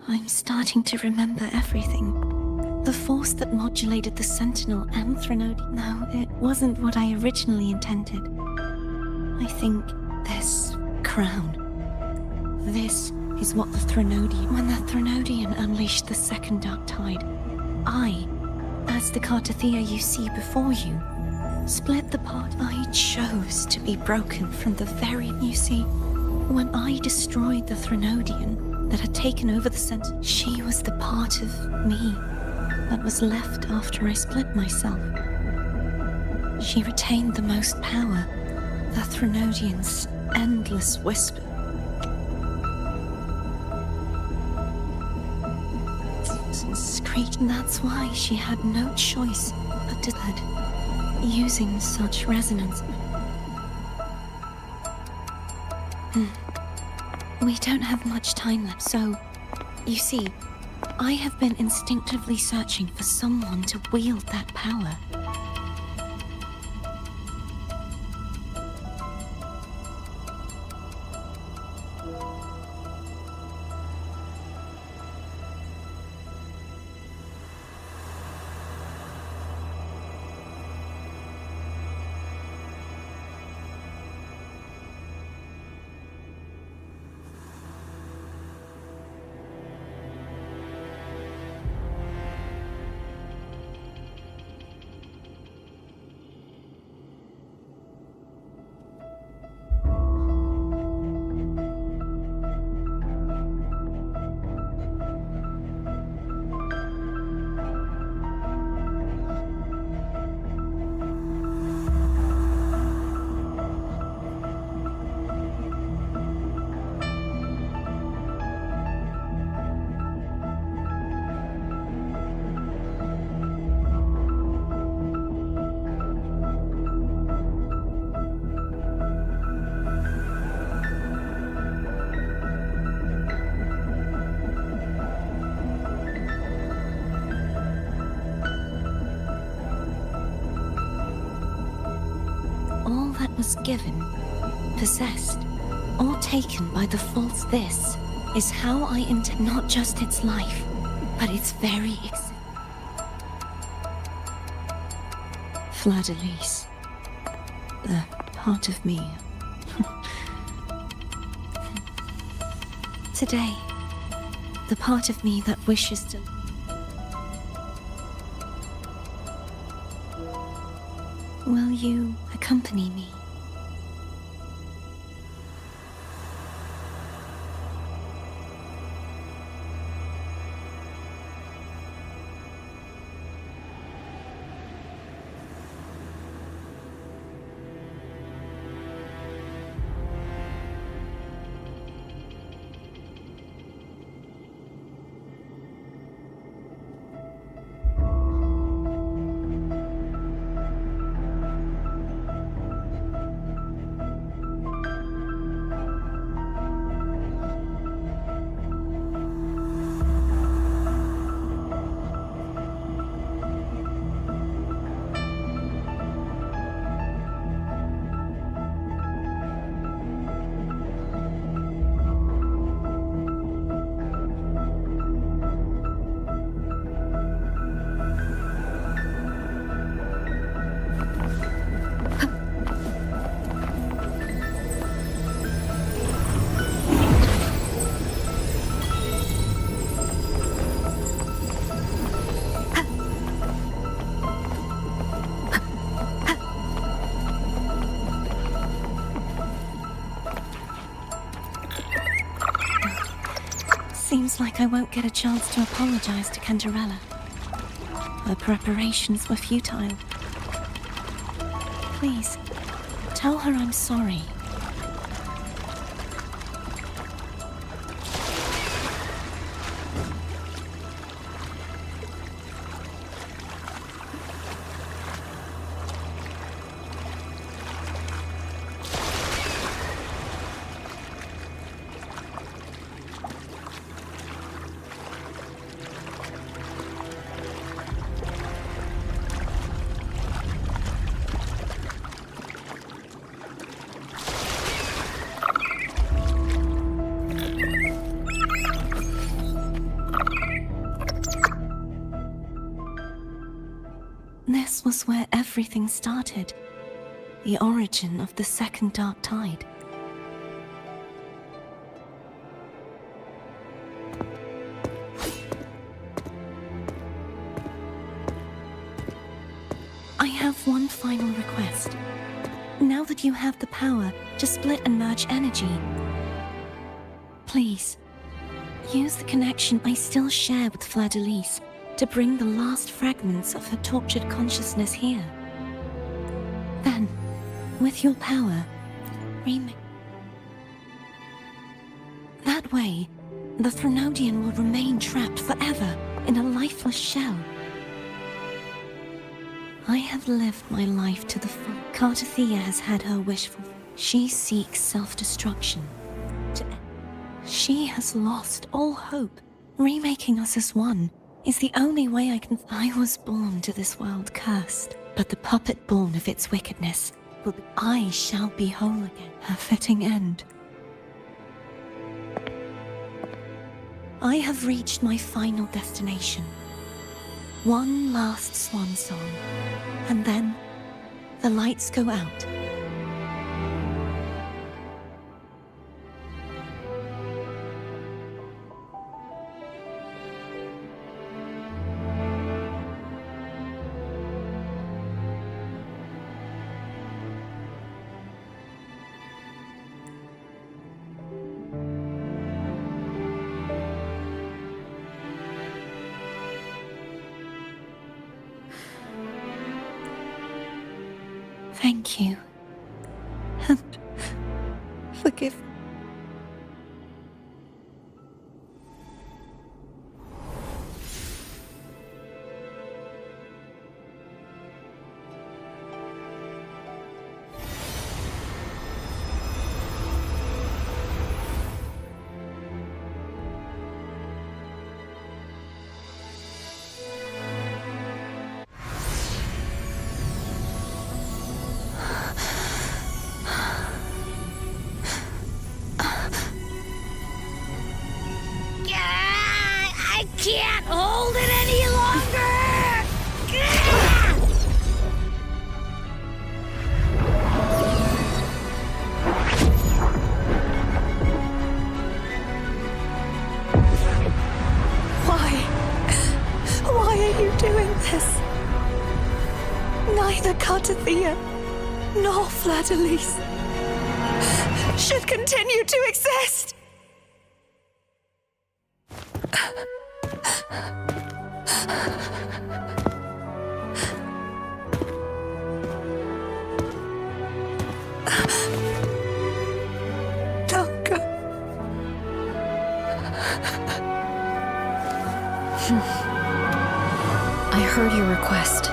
A: I'm starting to remember everything. The force that modulated the Sentinel and Threnody. No, it wasn't what I originally intended. I think this crown. This is what the Threnodian... When the Threnodian unleashed the second Dark Tide, I, as the Cartothea you see before you, split the part. I chose to be broken from the very... You see, when I destroyed the Threnodian that had taken over the Sentinel, she was the part of me that was left after I split myself. She retained the most power, the Threnodian's endless whisper. Screech. That's why she had no choice but to using such resonance. We don't have much time left, so, you see, I have been instinctively searching for someone to wield that power. was given, possessed, or taken by the false. This is how I intend not just its life, but its very existence. Fleur-de-Lis. The part of me. Today, the part of me that wishes to... Will you accompany me? Seems like I won't get a chance to apologize to Cantarella. Her preparations were futile. Please, tell her I'm sorry. This was where everything started. The origin of the second dark tide. I have one final request. Now that you have the power to split and merge energy, please, use the connection I still share with Fleur-de-Lis to bring the last fragments of her tortured consciousness here. Then, with your power, that way, the Threnodian will remain trapped forever in a lifeless shell. I have lived my life to the full. Cartathea has had her wish fulfilled. She seeks self-destruction. She has lost all hope. Remaking us as one is the only way I can... I was born to this world cursed, but the puppet born of its wickedness will be... I shall be whole again. A fitting end. I have reached my final destination. One last swan song, and then the lights go out. Thank you. And forgive me.
E: can't hold it any longer!
A: Why are you doing this? Neither Cartathea nor Fleur-de-Lis should continue to exist! Don't go.
B: I heard your request.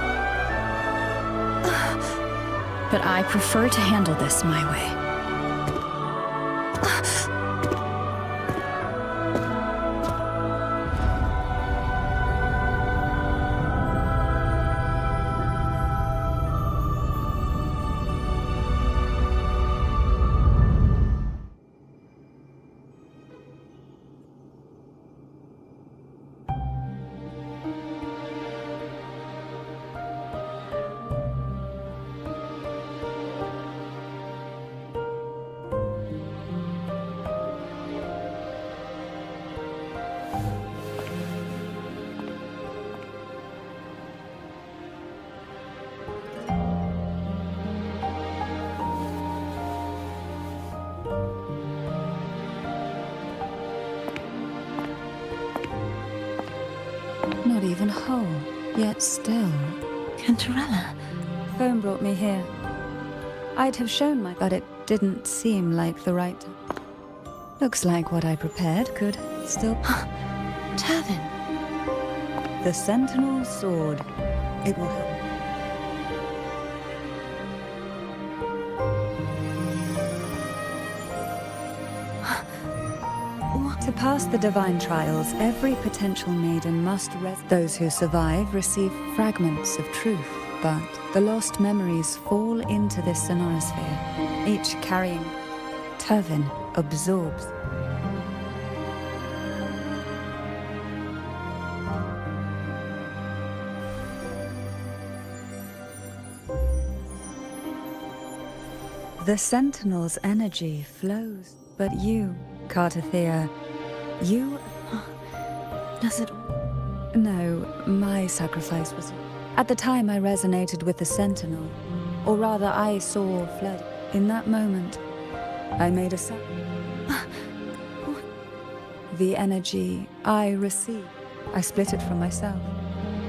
B: But I prefer to handle this my way.
C: Not even whole, yet still.
A: Cantarella.
C: Phone brought me here. I'd have shown but it didn't seem like the right. Looks like what I prepared could still.
A: Turvin.
C: The Sentinel Sword. It will help. To pass the divine trials, every potential maiden must Those who survive receive fragments of truth, but the lost memories fall into this sonorosphere, each carrying. Turvin absorbs. The Sentinel's energy flows, but you, Cartathea, you...
A: Does it...
C: No, my sacrifice was... At the time, I resonated with the Sentinel. Or rather, I saw Fleur. In that moment, I made a The energy I received, I split it from myself,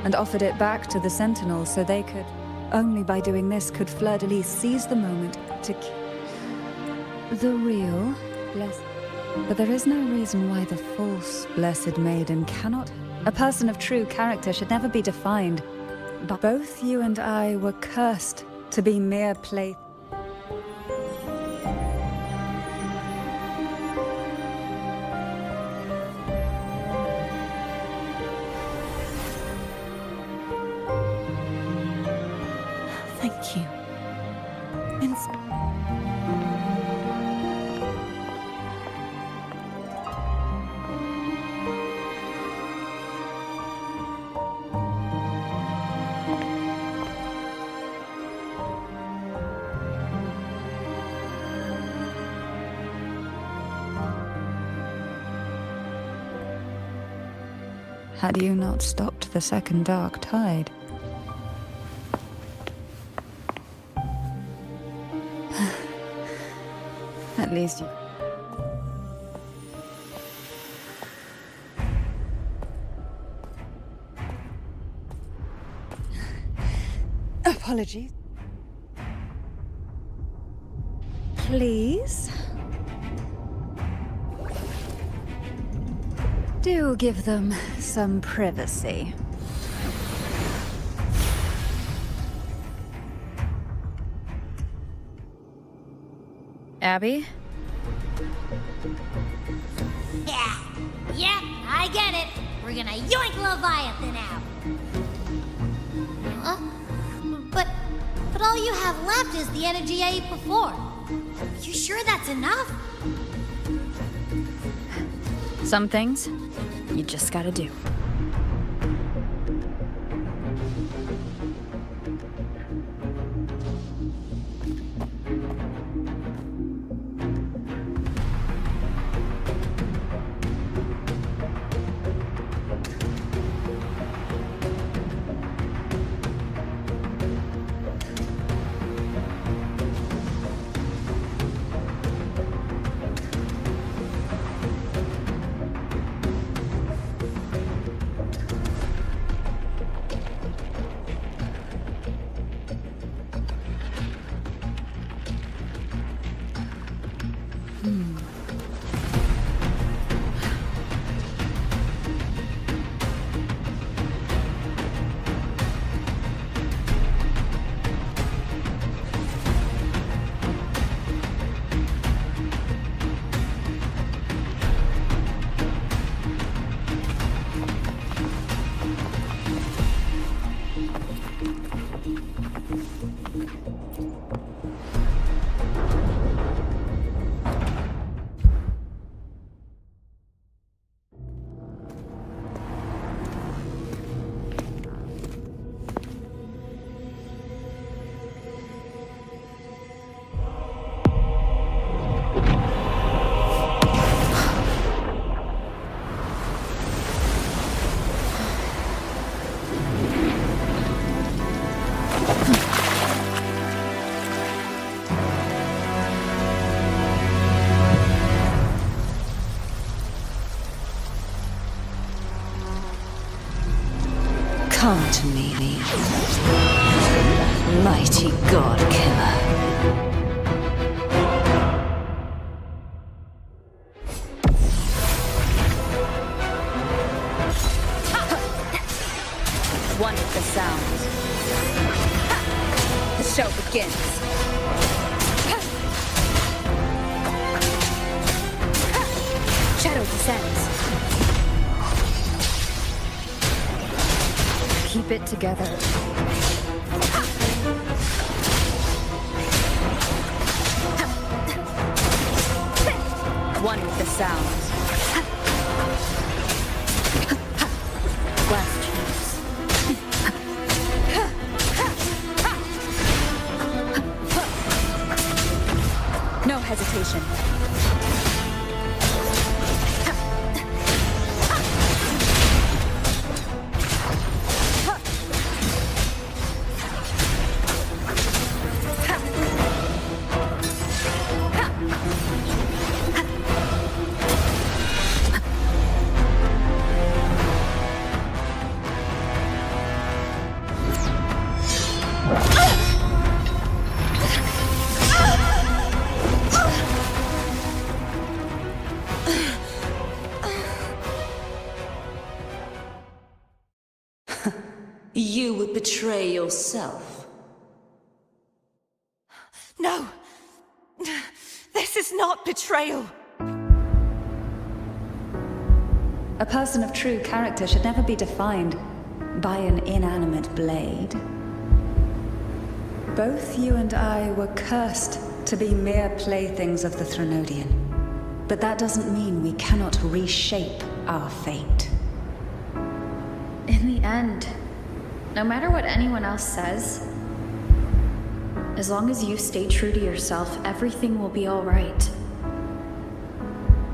C: and offered it back to the Sentinel so they could... Only by doing this could Fleur-de-Lis seize the moment to the real blessed. But there is no reason why the false blessed maiden cannot. A person of true character should never be defined. But both you and I were cursed to be mere play.
A: Thank you.
C: Had you not stopped the second dark tide? At least you... Apologies. Please? Do give them some privacy.
B: Abby?
E: Yeah, I get it. We're gonna yoink Leviathan out. Huh? But all you have left is the energy I ate before. You sure that's enough?
B: Some things you just gotta do.
A: Come to me, mighty god killer.
B: One with the sound. The show begins. Shadow descends. Keep it together. One with the sound. Last chance. No hesitation.
F: You would betray yourself.
A: No! This is not betrayal!
C: A person of true character should never be defined by an inanimate blade. Both you and I were cursed to be mere playthings of the Threnodian. But that doesn't mean we cannot reshape our fate.
B: In the end, no matter what anyone else says, as long as you stay true to yourself, everything will be all right.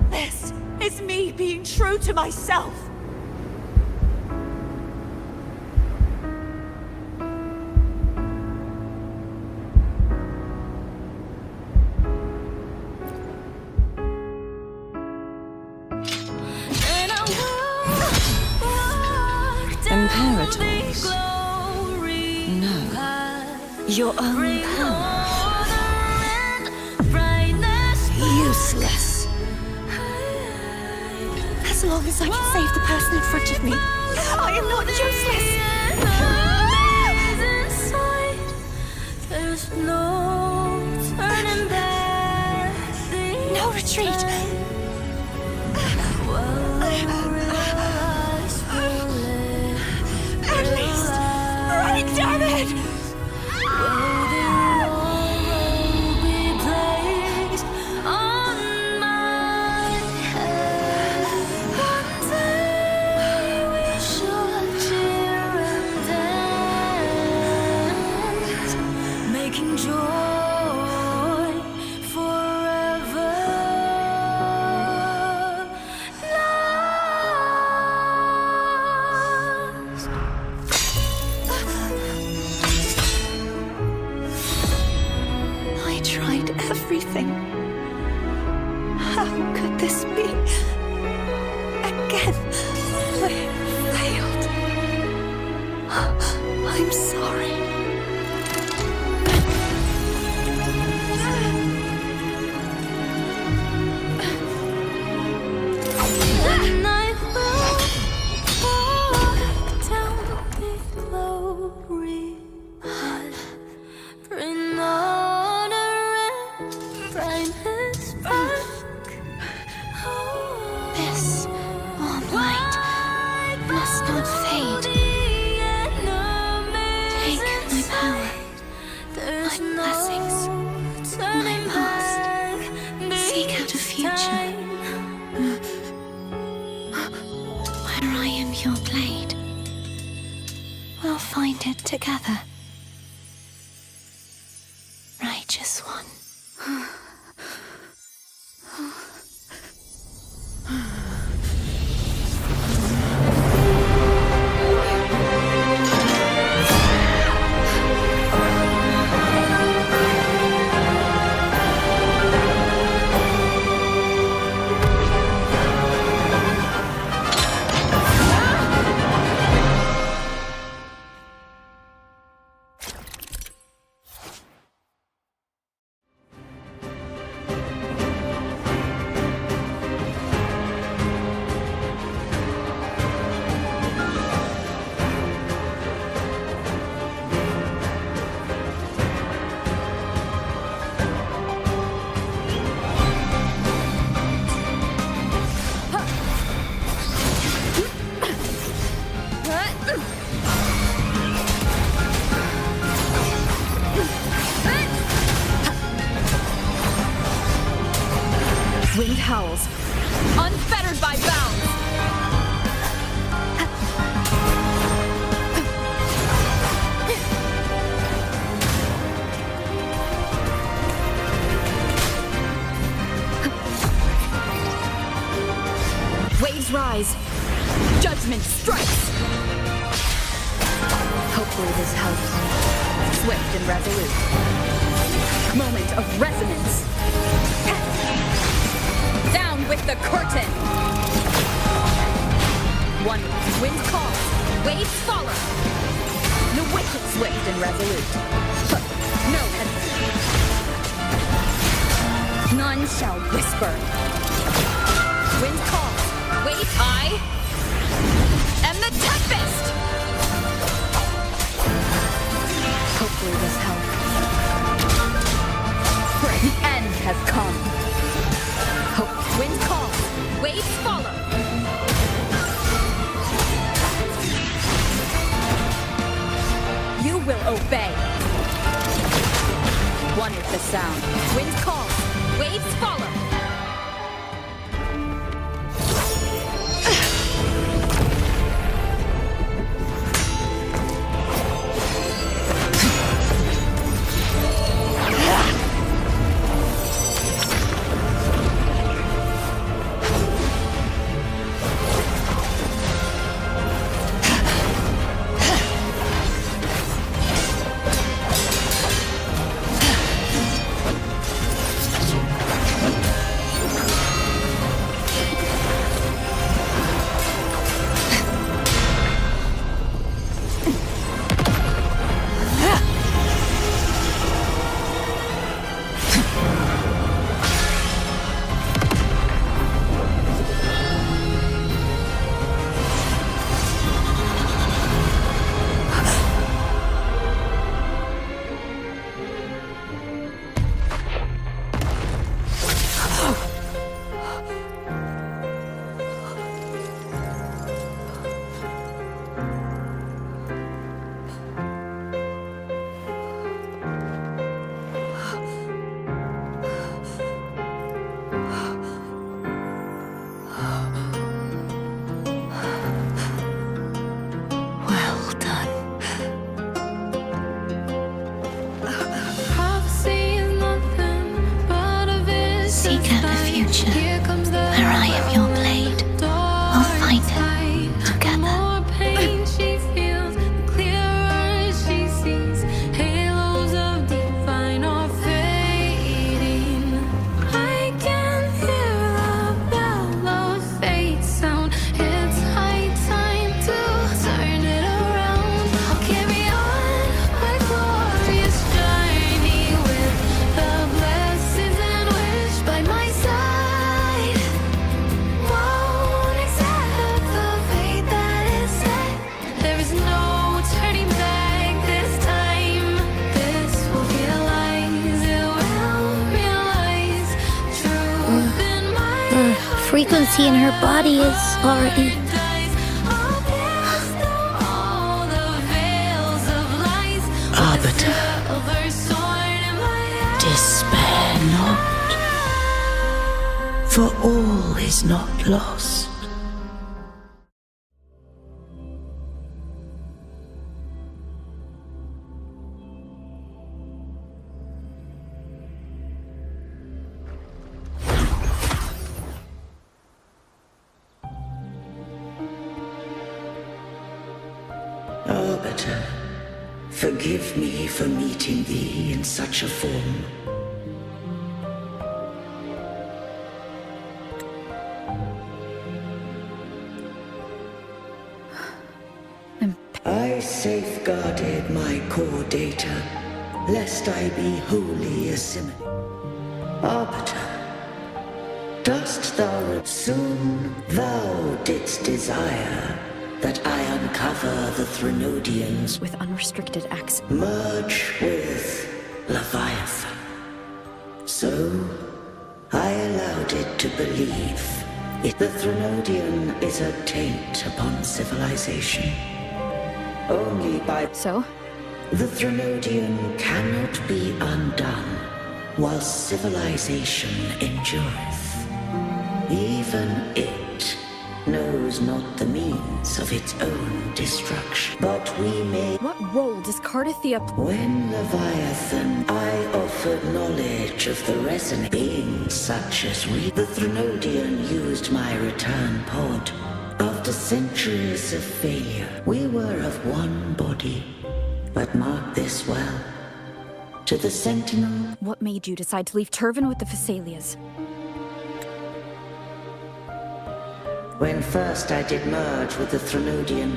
A: This is me being true to myself! Imperators? No. Your own power. Useless. As long as I can save the person in front of me, I am not useless! No retreat! At least, right, damn it! Everything. How could this be? Again, I failed. I'm sorry. Then I will walk down the glory path. Bring this warm light must not fade. Take my power, my blessings, my past. Seek out a future. Where I am your blade, we'll find it together. Righteous one.
B: witches! Judgment strikes! Hopefully this helps. Swift and resolute. Moment of resonance. Down with the curtain! One wind calls, waves follow. The wicked swift and resolute. No hesitation. None shall whisper. Wind calls, waves I am the tempest! Hopefully this helps. For the end has come. Hope wind calls, waves follow. You will obey. One with the sound. Wind calls, waves follow.
A: Seek out the future, where I am your blade. We'll find it together.
E: Frequency in her body is already...
F: Arbiter, despair not, for all is not lost. Arbiter, forgive me for meeting thee in such a form. I safeguarded my core data, lest I be wholly assimilated. Arbiter, dost thou soon thou didst desire that I uncover the Threnodians
B: With unrestricted access.
F: merge with Leviathan. So, I allowed it to believe the Threnodian is a taint upon civilization. Only by
B: So?
F: the Threnodian cannot be undone, while civilization endureth. Even it knows not the means of its own destruction. But we may...
B: What role does Cardathia play?
F: When Leviathan, I offered knowledge of the resonant beings such as we. The Threnodian used my return pod, After centuries of failure, we were of one body. But mark this well. To the Sentinel,
B: What made you decide to leave Turvin with the Phasalias?
F: when first I did merge with the Threnodian,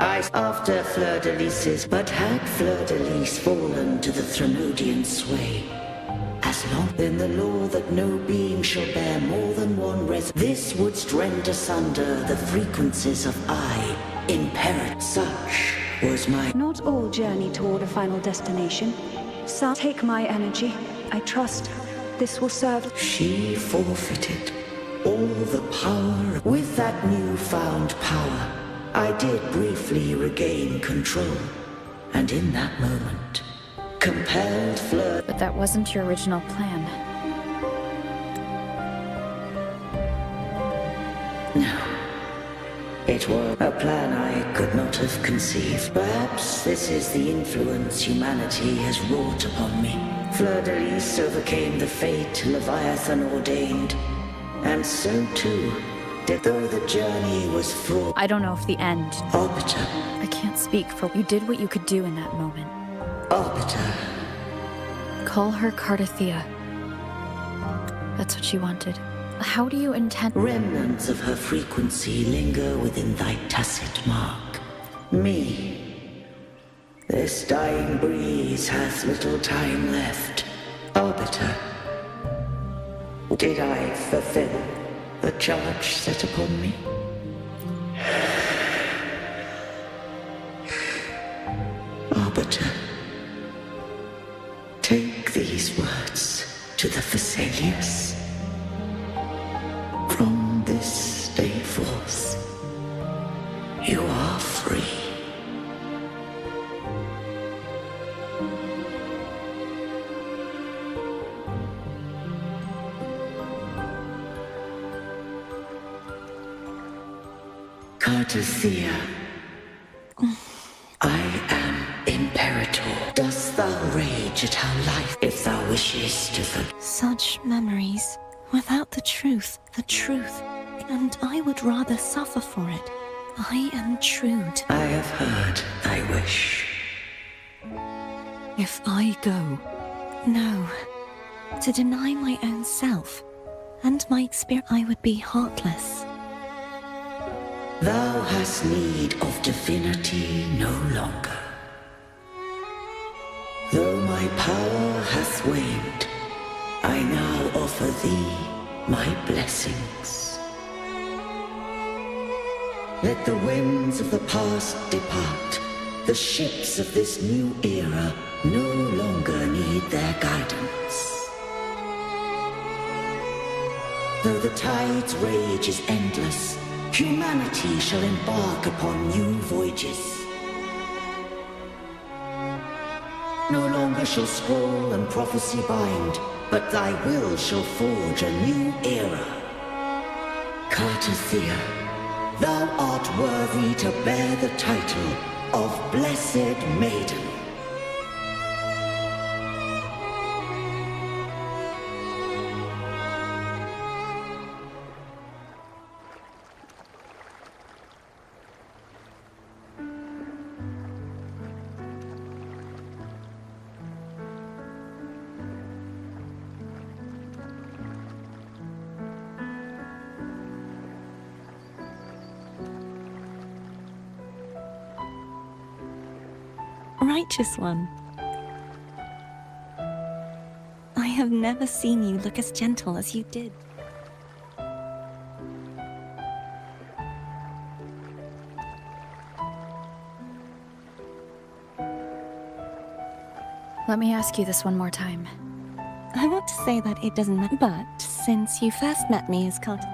F: after Fleur-de-Lis's, but had Fleur-de-Lis fallen to the Threnodian sway, as long in the law that no being shall bear more than one this would rend asunder the frequencies of I, imperate. Such was my...
I: Not all journey toward a final destination. Some take my energy. I trust this will serve.
F: She forfeited all the power. With that newfound power, I did briefly regain control. And in that moment, compelled Fleur...
B: But that wasn't your original plan.
F: No. It was a plan I could not have conceived. Perhaps this is the influence humanity has wrought upon me. Fleur-de-Lis overcame the fate Leviathan ordained. And so too, though the journey was fraught.
B: I don't know if the end...
F: Arbiter.
B: I can't speak for... You did what you could do in that moment.
F: Arbiter.
B: Call her Cardathea. That's what she wanted. How do you intend...
F: Remnants of her frequency linger within thy tacit mark. Me. This dying breeze hath little time left. Arbiter. Did I fulfill the charge set upon me? Arbiter. Take these words to the Phasalias. From this day forth, you are free. Cardathea, I am Imperator. Dost thou rage at our life if thou wishes to forget?
A: Such memories, without the truth, and I would rather suffer for it. I am true to...
F: I have heard thy wish.
A: If I go, no, to deny my own self and my experience, I would be heartless.
F: Thou hast need of divinity no longer. Though my power hath waned, I now offer thee my blessings. Let the winds of the past depart. The ships of this new era no longer need their guidance. Though the tide's rage is endless, humanity shall embark upon new voyages. No longer shall scroll and prophecy bind, but thy will shall forge a new era. Cardathea, thou art worthy to bear the title of Blessed Maiden.
A: Righteous one. I have never seen you look as gentle as you did.
B: Let me ask you this one more time.
A: I want to say that it doesn't matter, but since you first met me as Cart...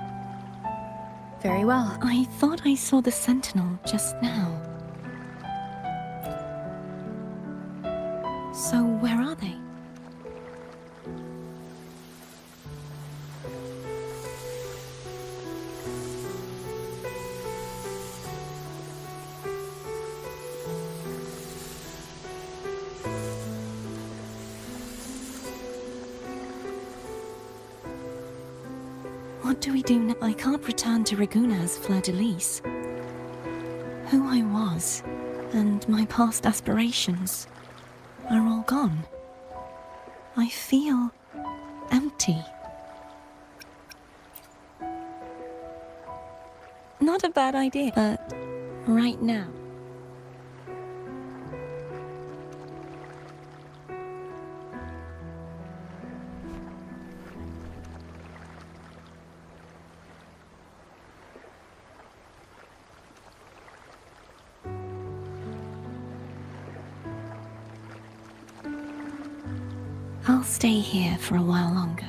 B: Very well.
A: I thought I saw the Sentinel just now. So where are they? What do we do now? I can't return to Raguna as Fleur-de-Lis. Who I was and my past aspirations are all gone. I feel empty. Not a bad idea, but right now. I'll stay here for a while longer.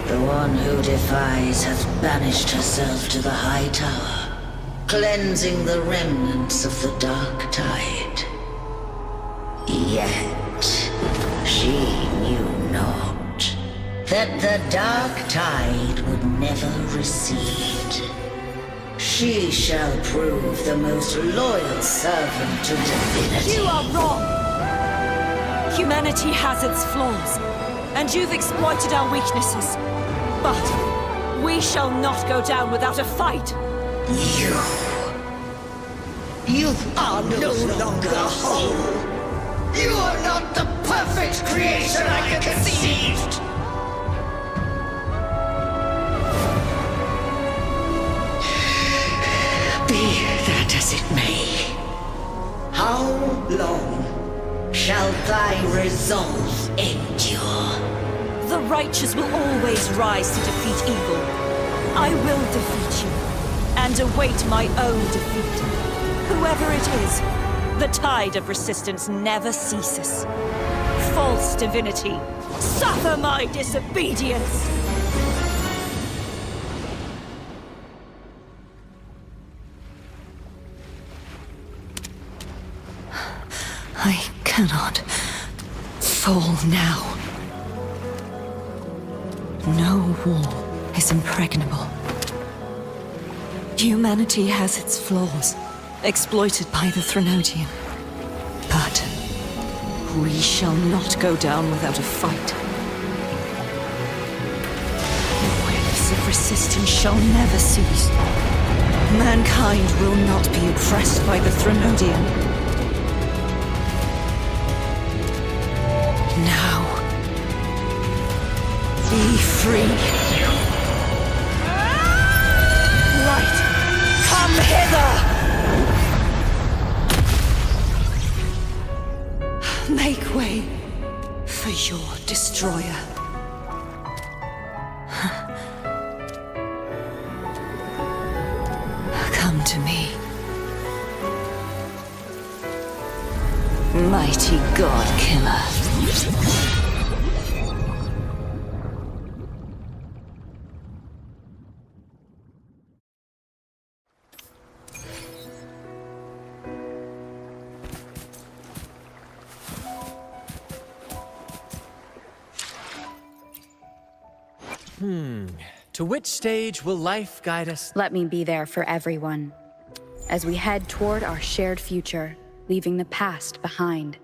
F: The one who defies hath banished herself to the high tower, cleansing the remnants of the dark tide. Yet, she knew not that the dark tide would never recede. She shall prove the most loyal servant to divinity.
J: You are wrong! Humanity has its flaws, and you've exploited our weaknesses. But we shall not go down without a fight!
F: You are no longer whole! You are not the perfect creation I conceived! Be that as it may, how long shall thy resolve endure?
J: The righteous will always rise to defeat evil. I will defeat you, and await my own defeat. Whoever it is, the tide of resistance never ceases. False divinity, suffer my disobedience!
A: I cannot fall now. No wall is impregnable. Humanity has its flaws, exploited by the Threnodian. But we shall not go down without a fight. The waves of resistance shall never cease. Mankind will not be oppressed by the Threnodian. Now, be free.
J: Light, come hither!
A: Make way for your destroyer. Come to me. Mighty God Killer.
G: To which stage will life guide us?
B: Let me be there for everyone as we head toward our shared future, leaving the past behind.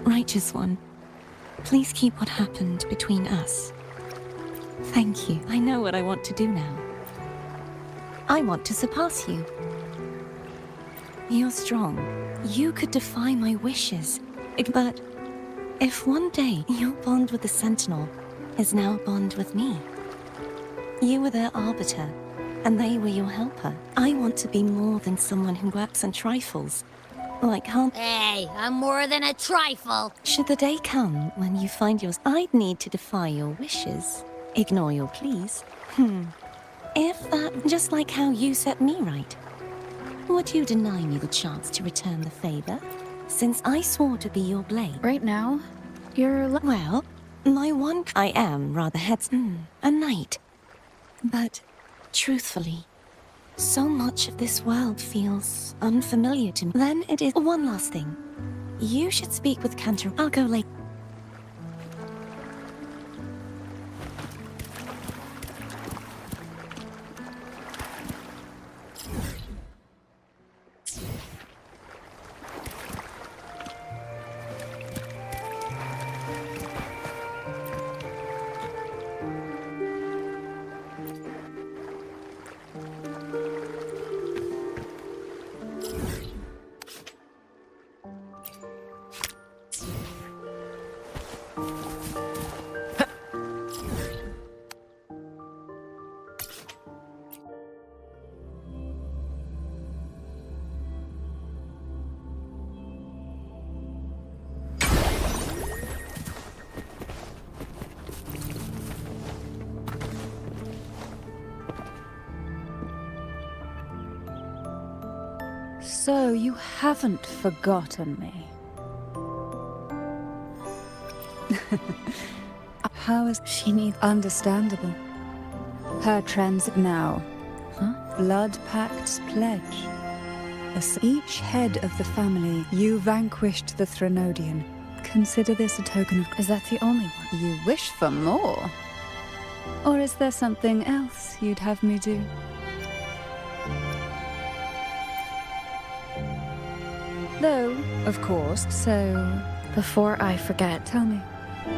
A: Righteous One, please keep what happened between us. Thank you. I know what I want to do now. I want to surpass you. You're strong. You could defy my wishes. But if one day your bond with the Sentinel is now a bond with me, you were their arbiter, and they were your helper. I want to be more than someone who works on trifles. Like how...
E: Hey, I'm more than a trifle.
A: Should the day come when you find yours, I'd need to defy your wishes. Ignore your pleas. If that, just like how you set me right, would you deny me the chance to return the favor? Since I swore to be your blade.
B: Right now, you're...
A: Well, my one... I am rather a knight. But, truthfully, so much of this world feels unfamiliar to me. Then it is... One last thing. You should speak with Cantor. I'll go later.
C: So you haven't forgotten me. How is she need understandable? Her transit now. Blood Pact's pledge. As each head of the family, you vanquished the Threnodian. Consider this a token of...
B: Is that the only one?
C: You wish for more? Or is there something else you'd have me do? Though, of course, so...
B: Before I forget,
C: Tell me.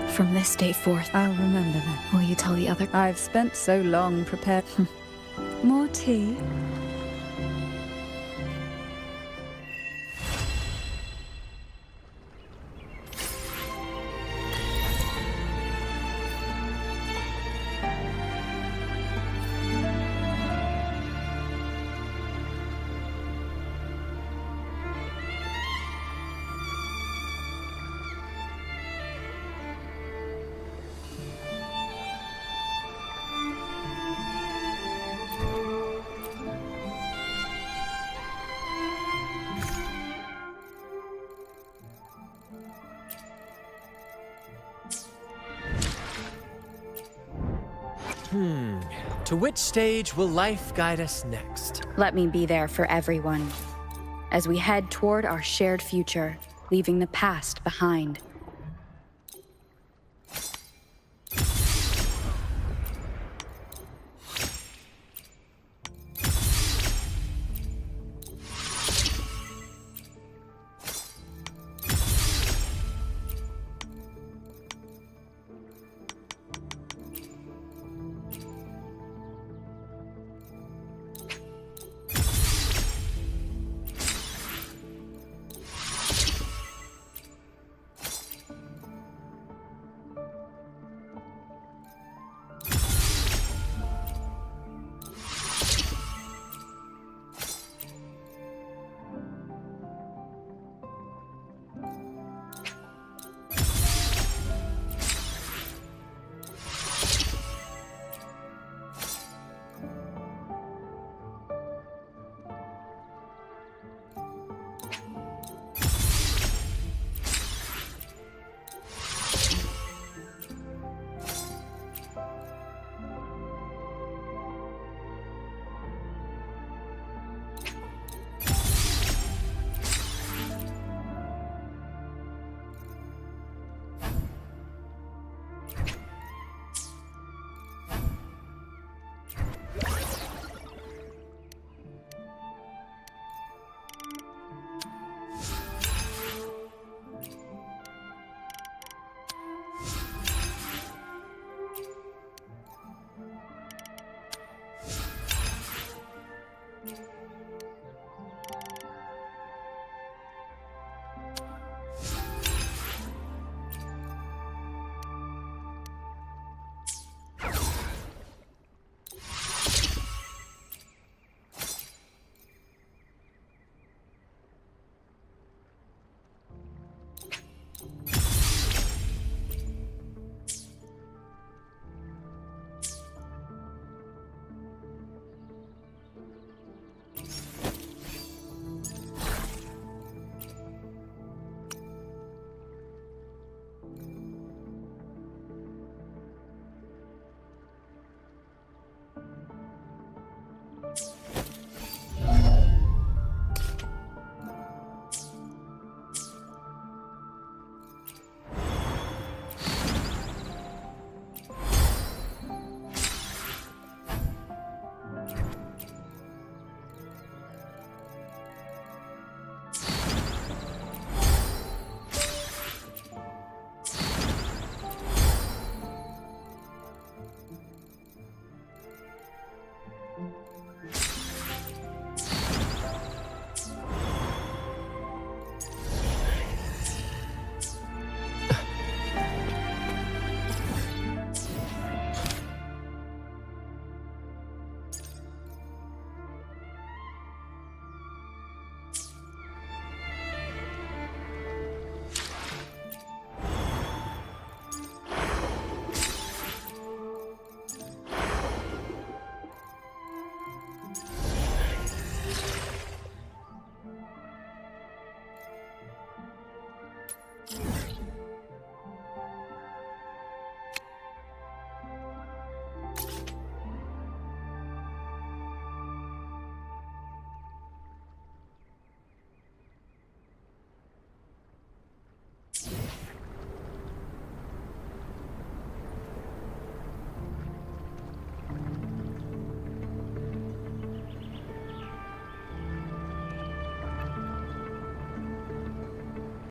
B: from this day forth,
C: I'll remember that.
B: will you tell the other...
C: I've spent so long prepared... More tea?
G: To which stage will life guide us next?
B: Let me be there for everyone, as we head toward our shared future, leaving the past behind.